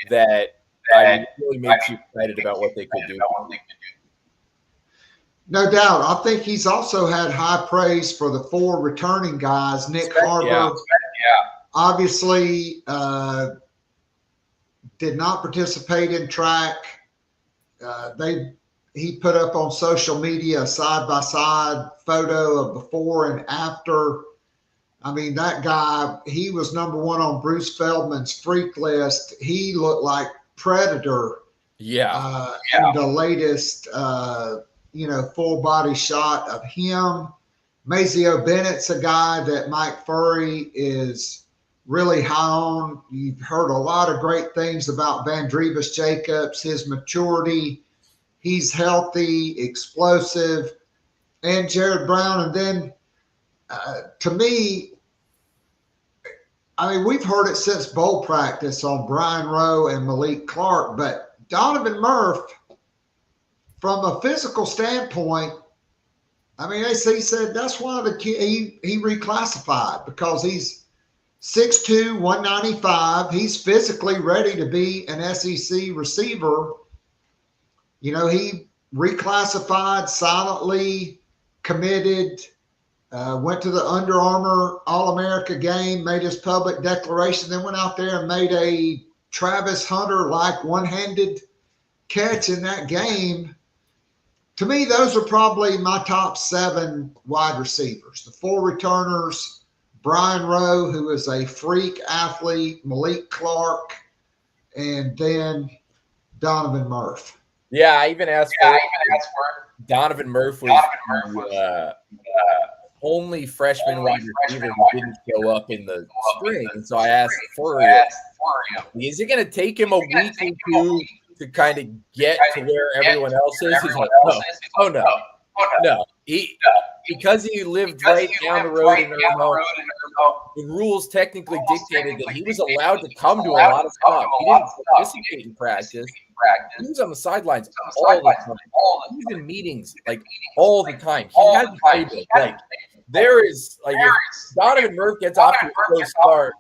that it really makes you excited about what they could do. No doubt. I think he's also had high praise for the 4 returning guys. Nick Harbor, obviously did not participate in track. He put up on social media a side-by-side photo of before and after. I mean, that guy, he was number 1 on Bruce Feldman's freak list. He looked like Predator. In the latest, full body shot of him. Mazeo Bennett's a guy that Mike Furry is really high on. You've heard a lot of great things about Vandrevis Jacobs, his maturity. He's healthy, explosive, and Jared Brown. And then, to me, we've heard it since bowl practice on Brian Rowe and Malik Clark, but Donovan Murph, from a physical standpoint, he said that's why he reclassified, because he's 6'2", 195. He's physically ready to be an SEC receiver. He reclassified, silently committed, went to the Under Armour All-America game, made his public declaration, then went out there and made a Travis Hunter-like one-handed catch in that game. To me, those are probably my top 7 wide receivers. The 4 returners, Brian Rowe, who is a freak athlete, Malik Clark, and then Donovan Murph. Yeah, I even asked for Donovan Murph was the only freshman wide receiver who didn't show up in the spring. And so I asked Furry, is it going to take him a week or 2 to kind of get to where everyone else is? He's like, no. Because he lived right down the road in Irmo, the rules technically dictated that he was allowed to come to a lot of stuff. He didn't participate in practice. He was on the sidelines all the time. He was in meetings all the time. He had to play big. There is if Donovan Murph gets off to a slow start,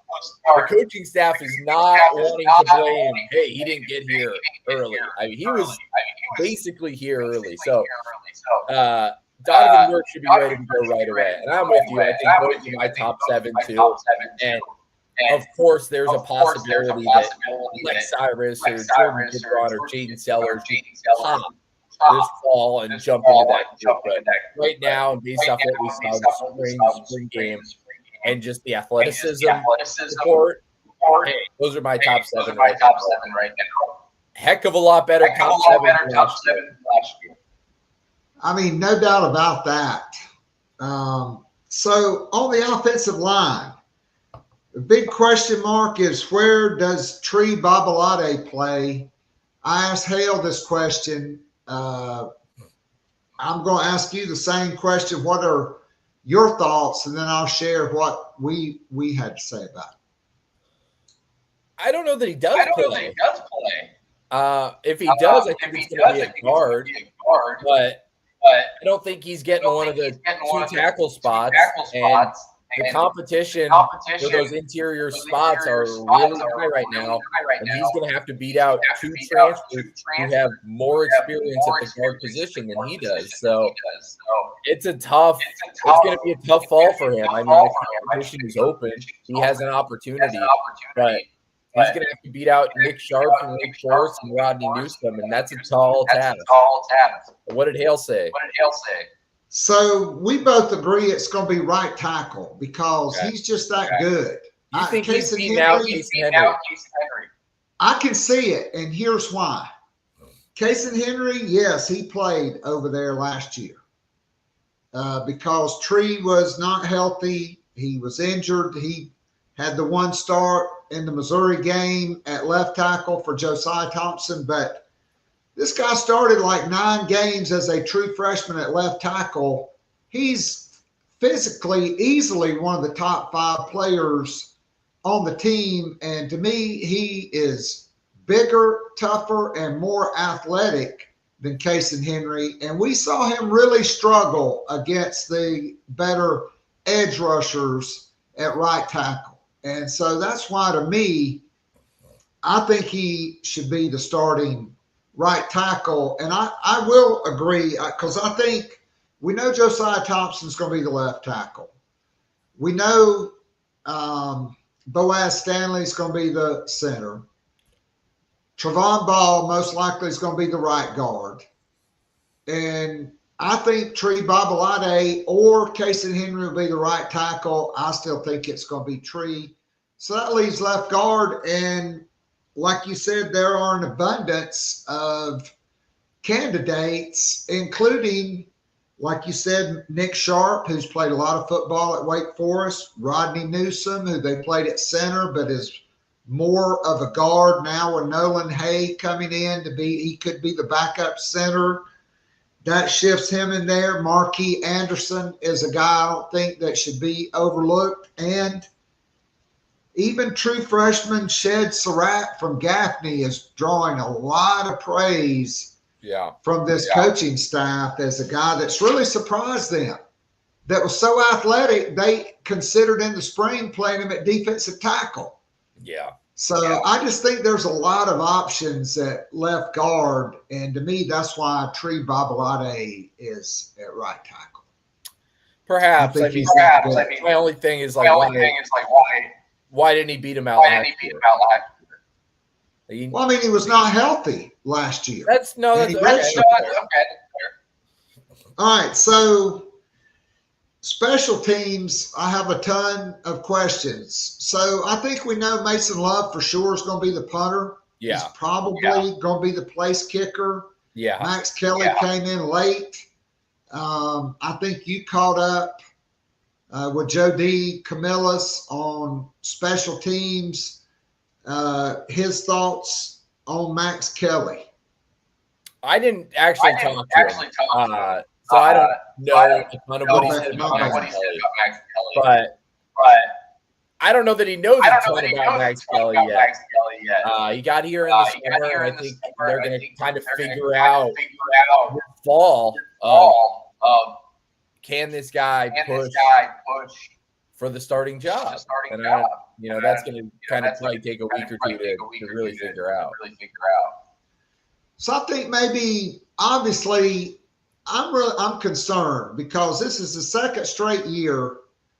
the coaching staff is not wanting to blame. Hey, he didn't get here early. He was basically here early. So Donovan Murph should be ready to go right away. And I'm with you. I think both of my top 7 too. And of course, there's a possibility that Lex Cyrus or Jordan Gibron or Jaden Sellers pop this fall and jump into that group. But right now, based off what we saw in the spring game and just the athleticism support, hey, those are my top 7 right now. Heck of a lot better top 7 last year. No doubt about that. So on the offensive line, the big question mark is, where does Tree Babalade play? I asked Hale this question. I'm going to ask you the same question. What are your thoughts? And then I'll share what we had to say about it. I don't know that he does play. If he does, I think it's going to be a guard. But I don't think he's getting one of the 2 tackle spots. And the competition for those interior spots are really high right now. And he's going to have to beat out 2 transfers who have more experience at the guard position than he does. So it's going to be a tough fall for him. The competition is open. He has an opportunity. But he's going to have to beat out Nick Sharp from Wake Forest and Rodney Newsome, and that's a tall task. What did Hale say? So we both agree it's going to be right tackle because he's just that good. You think he's beating out Casey Henry? I can see it, and here's why. Casey Henry, yes, he played over there last year because Tree was not healthy. He was injured. He had the one start in the Missouri game at left tackle for Josiah Thompson, but this guy started like 9 games as a true freshman at left tackle. He's physically easily one of the top 5 players on the team. And to me, he is bigger, tougher, and more athletic than Casey Henry. And we saw him really struggle against the better edge rushers at right tackle. And so that's why, to me, I think he should be the starting right tackle. And I will agree because I think we know Josiah Thompson's going to be the left tackle. We know Boaz Stanley's going to be the center. Trevon Ball most likely is going to be the right guard. And I think Tree Babalade or Casey Henry will be the right tackle. I still think it's going to be Tree. So that leaves left guard. And like you said, there are an abundance of candidates, including, like you said, Nick Sharp, who's played a lot of football at Wake Forest, Rodney Newsome, who they played at center, but is more of a guard now with Nolan Hay coming in he could be the backup center. That shifts him in there. Marquis Anderson is a guy I don't think that should be overlooked. And even true freshman Shed Surratt from Gaffney is drawing a lot of praise from this coaching staff as a guy that's really surprised them. That was so athletic, they considered in the spring playing him at defensive tackle. So I just think there's a lot of options at left guard. And to me, that's why Tree Babalade is at right tackle. Perhaps. My only thing is why didn't he beat him out last year? Well, I mean, he was not healthy last year. That's okay. All right, so special teams, I have a ton of questions. So I think we know Mason Love for sure is going to be the punter. Yeah. He's probably going to be the place kicker. Yeah. Max Kelly came in late. I think you caught up with Joe D. Camillus on special teams. His thoughts on Max Kelly. I didn't actually talk to him. So I don't know a ton of what he said about Max Kelly. But I don't know that he knows a ton about Max Kelly yet. He got here in the summer, and I think they're going to kind of figure out this fall can this guy push for the starting job? And that's going to kind of probably take a week or two to really figure out. So I think maybe, obviously, I'm concerned because this is the second straight year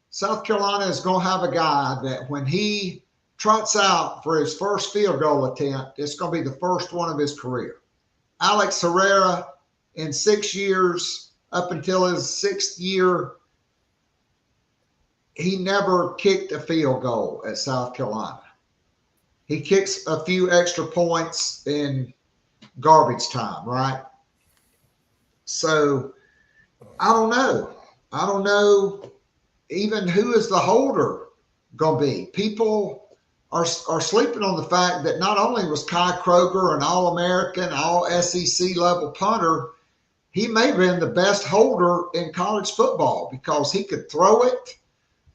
South Carolina is going to have a guy that when he trots out for his first field goal attempt, it's going to be the first one of his career. Alex Herrera, in 6 years, up until his 6th year, he never kicked a field goal at South Carolina. He kicks a few extra points in garbage time, right? So I don't know even who is the holder going to be. People are sleeping on the fact that not only was Kai Kroger an All-American, All-SEC level punter, he may have been the best holder in college football because he could throw it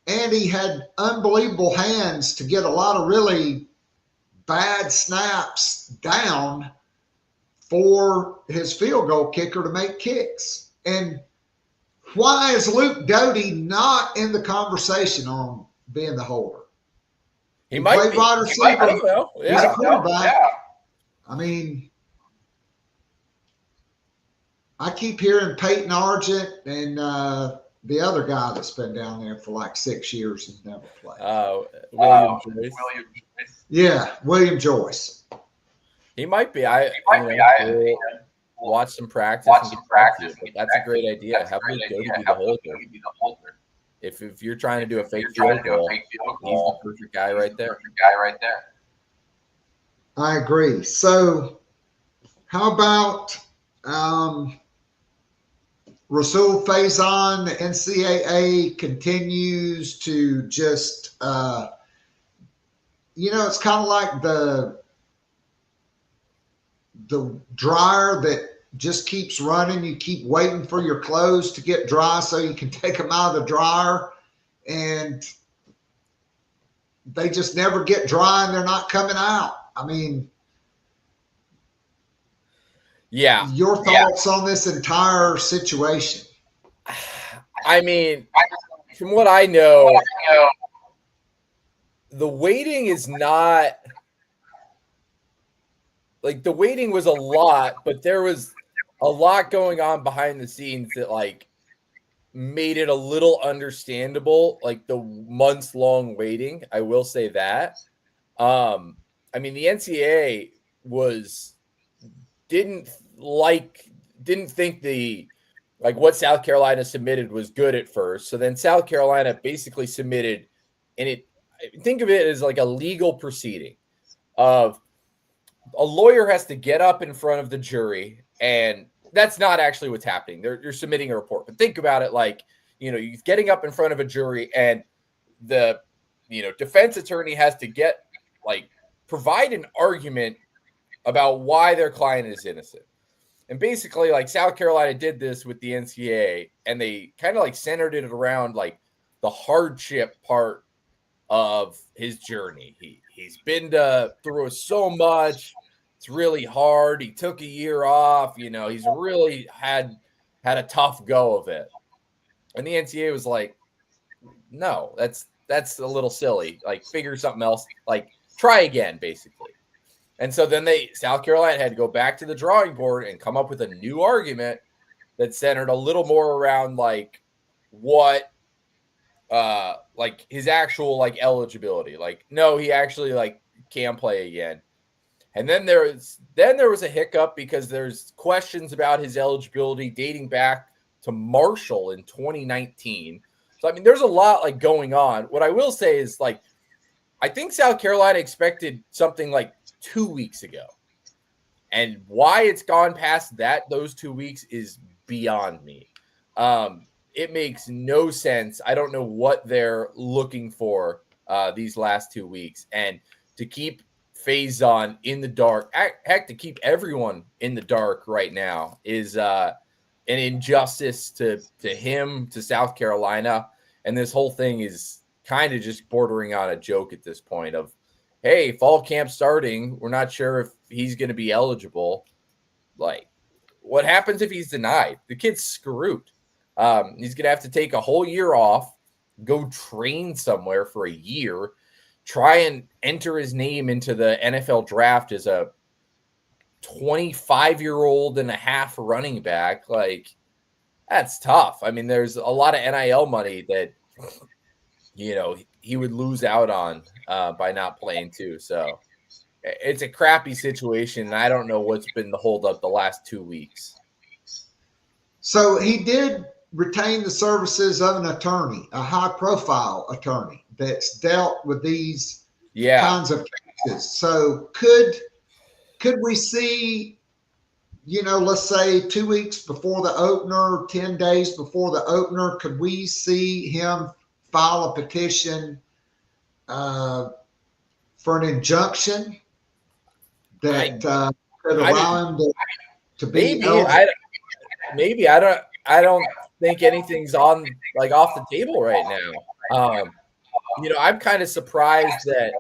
and he had unbelievable hands to get a lot of really bad snaps down for his field goal kicker to make kicks. And why is Luke Doty not in the conversation on being the holder? He might be. Wide receiver. He's a quarterback. Yeah. I mean, I keep hearing Peyton Argent and the other guy that's been down there for like 6 years and never played. William Joyce. Yeah, William Joyce. He might be. We'll watch some practice and get back to you, but that's a great idea. Have Luke Doty be the holder. If you're trying to do a fake field goal, he's the perfect guy right there. I agree. So how about Rasul Faison? The NCAA continues to just, it's kind of like the dryer that just keeps running. You keep waiting for your clothes to get dry so you can take them out of the dryer, and they just never get dry and they're not coming out. I mean, yeah. Your thoughts on this entire situation? I mean, from what I know, the waiting is not like the waiting was a lot, but there was a lot going on behind the scenes that like made it a little understandable, like the months-long waiting. I will say that. I mean, the NCAA didn't think what South Carolina submitted was good at first. So then South Carolina basically submitted, and think of it as like a legal proceeding of a lawyer has to get up in front of the jury, and that's not actually what's happening. You're submitting a report, but think about it like, you're getting up in front of a jury, and the, defense attorney has to provide an argument about why their client is innocent. And basically, like, South Carolina did this with the NCAA, and they kind of centered it around like the hardship part of his journey. He's been through so much. It's really hard. He took a year off. He's really had a tough go of it. And the NCAA was like, no, that's a little silly. Like, figure something else. Like, try again, basically. And so then South Carolina had to go back to the drawing board and come up with a new argument that centered a little more around like what his actual eligibility. Like, no, he actually can play again. And then there was a hiccup because there's questions about his eligibility dating back to Marshall in 2019. So I mean, there's a lot going on. What I will say is I think South Carolina expected something 2 weeks ago, and why it's gone past those 2 weeks is beyond me. It makes no sense. I don't know what they're looking for these last 2 weeks, and to keep Faison in the dark, heck, to keep everyone in the dark right now is an injustice to him, to South Carolina, and this whole thing is kind of just bordering on a joke at this point of, hey, fall camp starting, we're not sure if he's going to be eligible. Like, what happens if he's denied? The kid's screwed. He's going to have to take a whole year off, go train somewhere for a year, try and enter his name into the NFL draft as a 25-year-old and a half running back. Like, that's tough. I mean, there's a lot of NIL money that, he would lose out on by not playing too. So it's a crappy situation. And I don't know what's been the holdup the last 2 weeks. So he did retain the services of an attorney, a high-profile attorney that's dealt with these kinds of cases. So could we see, let's say 2 weeks before the opener, 10 days before the opener, could we see him file a petition for an injunction that could allow him to be eligible? Maybe I don't think anything's on off the table right now. I'm kind of surprised that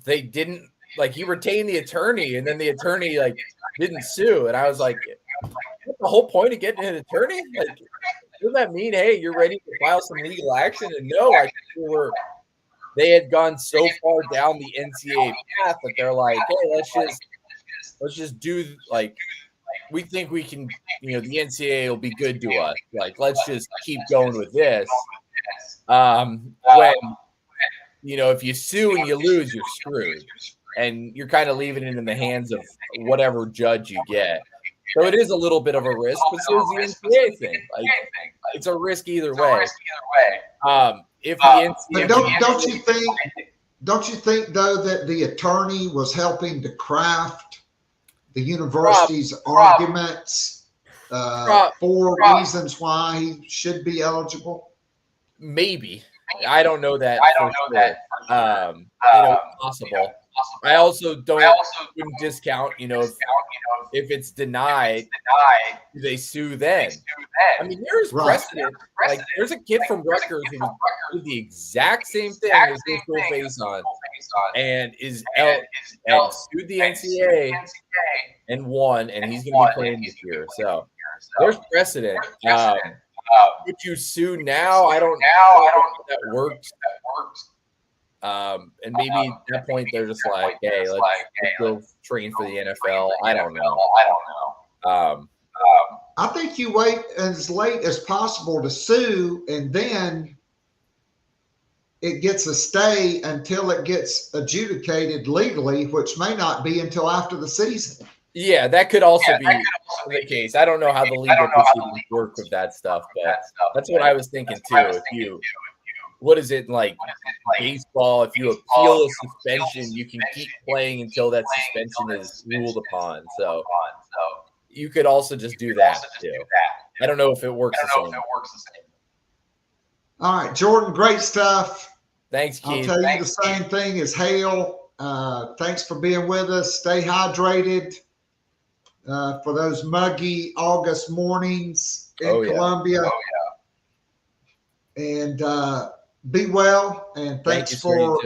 they didn't he retained the attorney, and then the attorney didn't sue, and I was like, what's the whole point of getting an attorney? Doesn't that mean, hey, you're ready to file some legal action? And no, they had gone so far down the NCAA path that they're like, hey, let's just do we think we can, the NCAA will be good to us. Let's just keep going with this. When, if you sue and you lose, you're screwed. And you're kind of leaving it in the hands of whatever judge you get. So it is a little bit of a risk, but so is the NCAA thing. Like, it's a risk either way. If the NCAA, but don't you think though that the attorney was helping to craft the university's arguments for reasons why he should be eligible? Maybe. I don't know that. Possible. I also wouldn't discount, if it's denied, do they sue then? I mean, there's precedent. Like, there's a kid from Rutgers who did the exact same thing as this full face on, and is and sued the NCAA and won, and he's going to be playing this year. So there's precedent. Would you sue now? I don't know if that works. And maybe at that point they're just like, hey, let's go train for the NFL. I don't know. I think you wait as late as possible to sue, and then it gets a stay until it gets adjudicated legally, which may not be until after the season. Yeah, that could also be the case. I don't know how the legal proceedings work with that stuff, but that's what I was thinking too. What is it like baseball? If you appeal a suspension, you can keep playing until that suspension is ruled upon. So you could also just do that too. I don't know if it works the same. All right, Jordan, great stuff. Thanks, Keith. I'll tell you the same thing as Hale. Thanks for being with us. Stay hydrated for those muggy August mornings in Columbia. And be well, and thanks for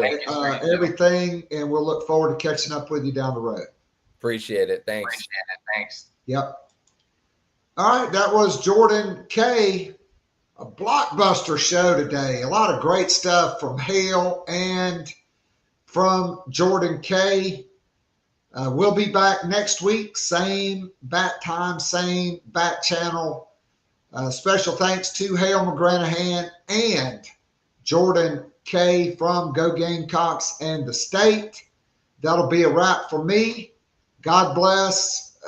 everything, and we'll look forward to catching up with you down the road. Appreciate it. Thanks. Yep. All right, that was Jordan Kaye. A blockbuster show today. A lot of great stuff from Hale and from Jordan Kaye. We'll be back next week, same bat time, same bat channel. Special thanks to Hale McGranahan and Jordan Kaye from Go Gamecocks and the state. That'll be a wrap for me. God bless.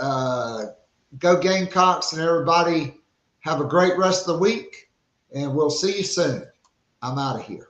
Go Gamecocks, and everybody have a great rest of the week, and we'll see you soon. I'm out of here.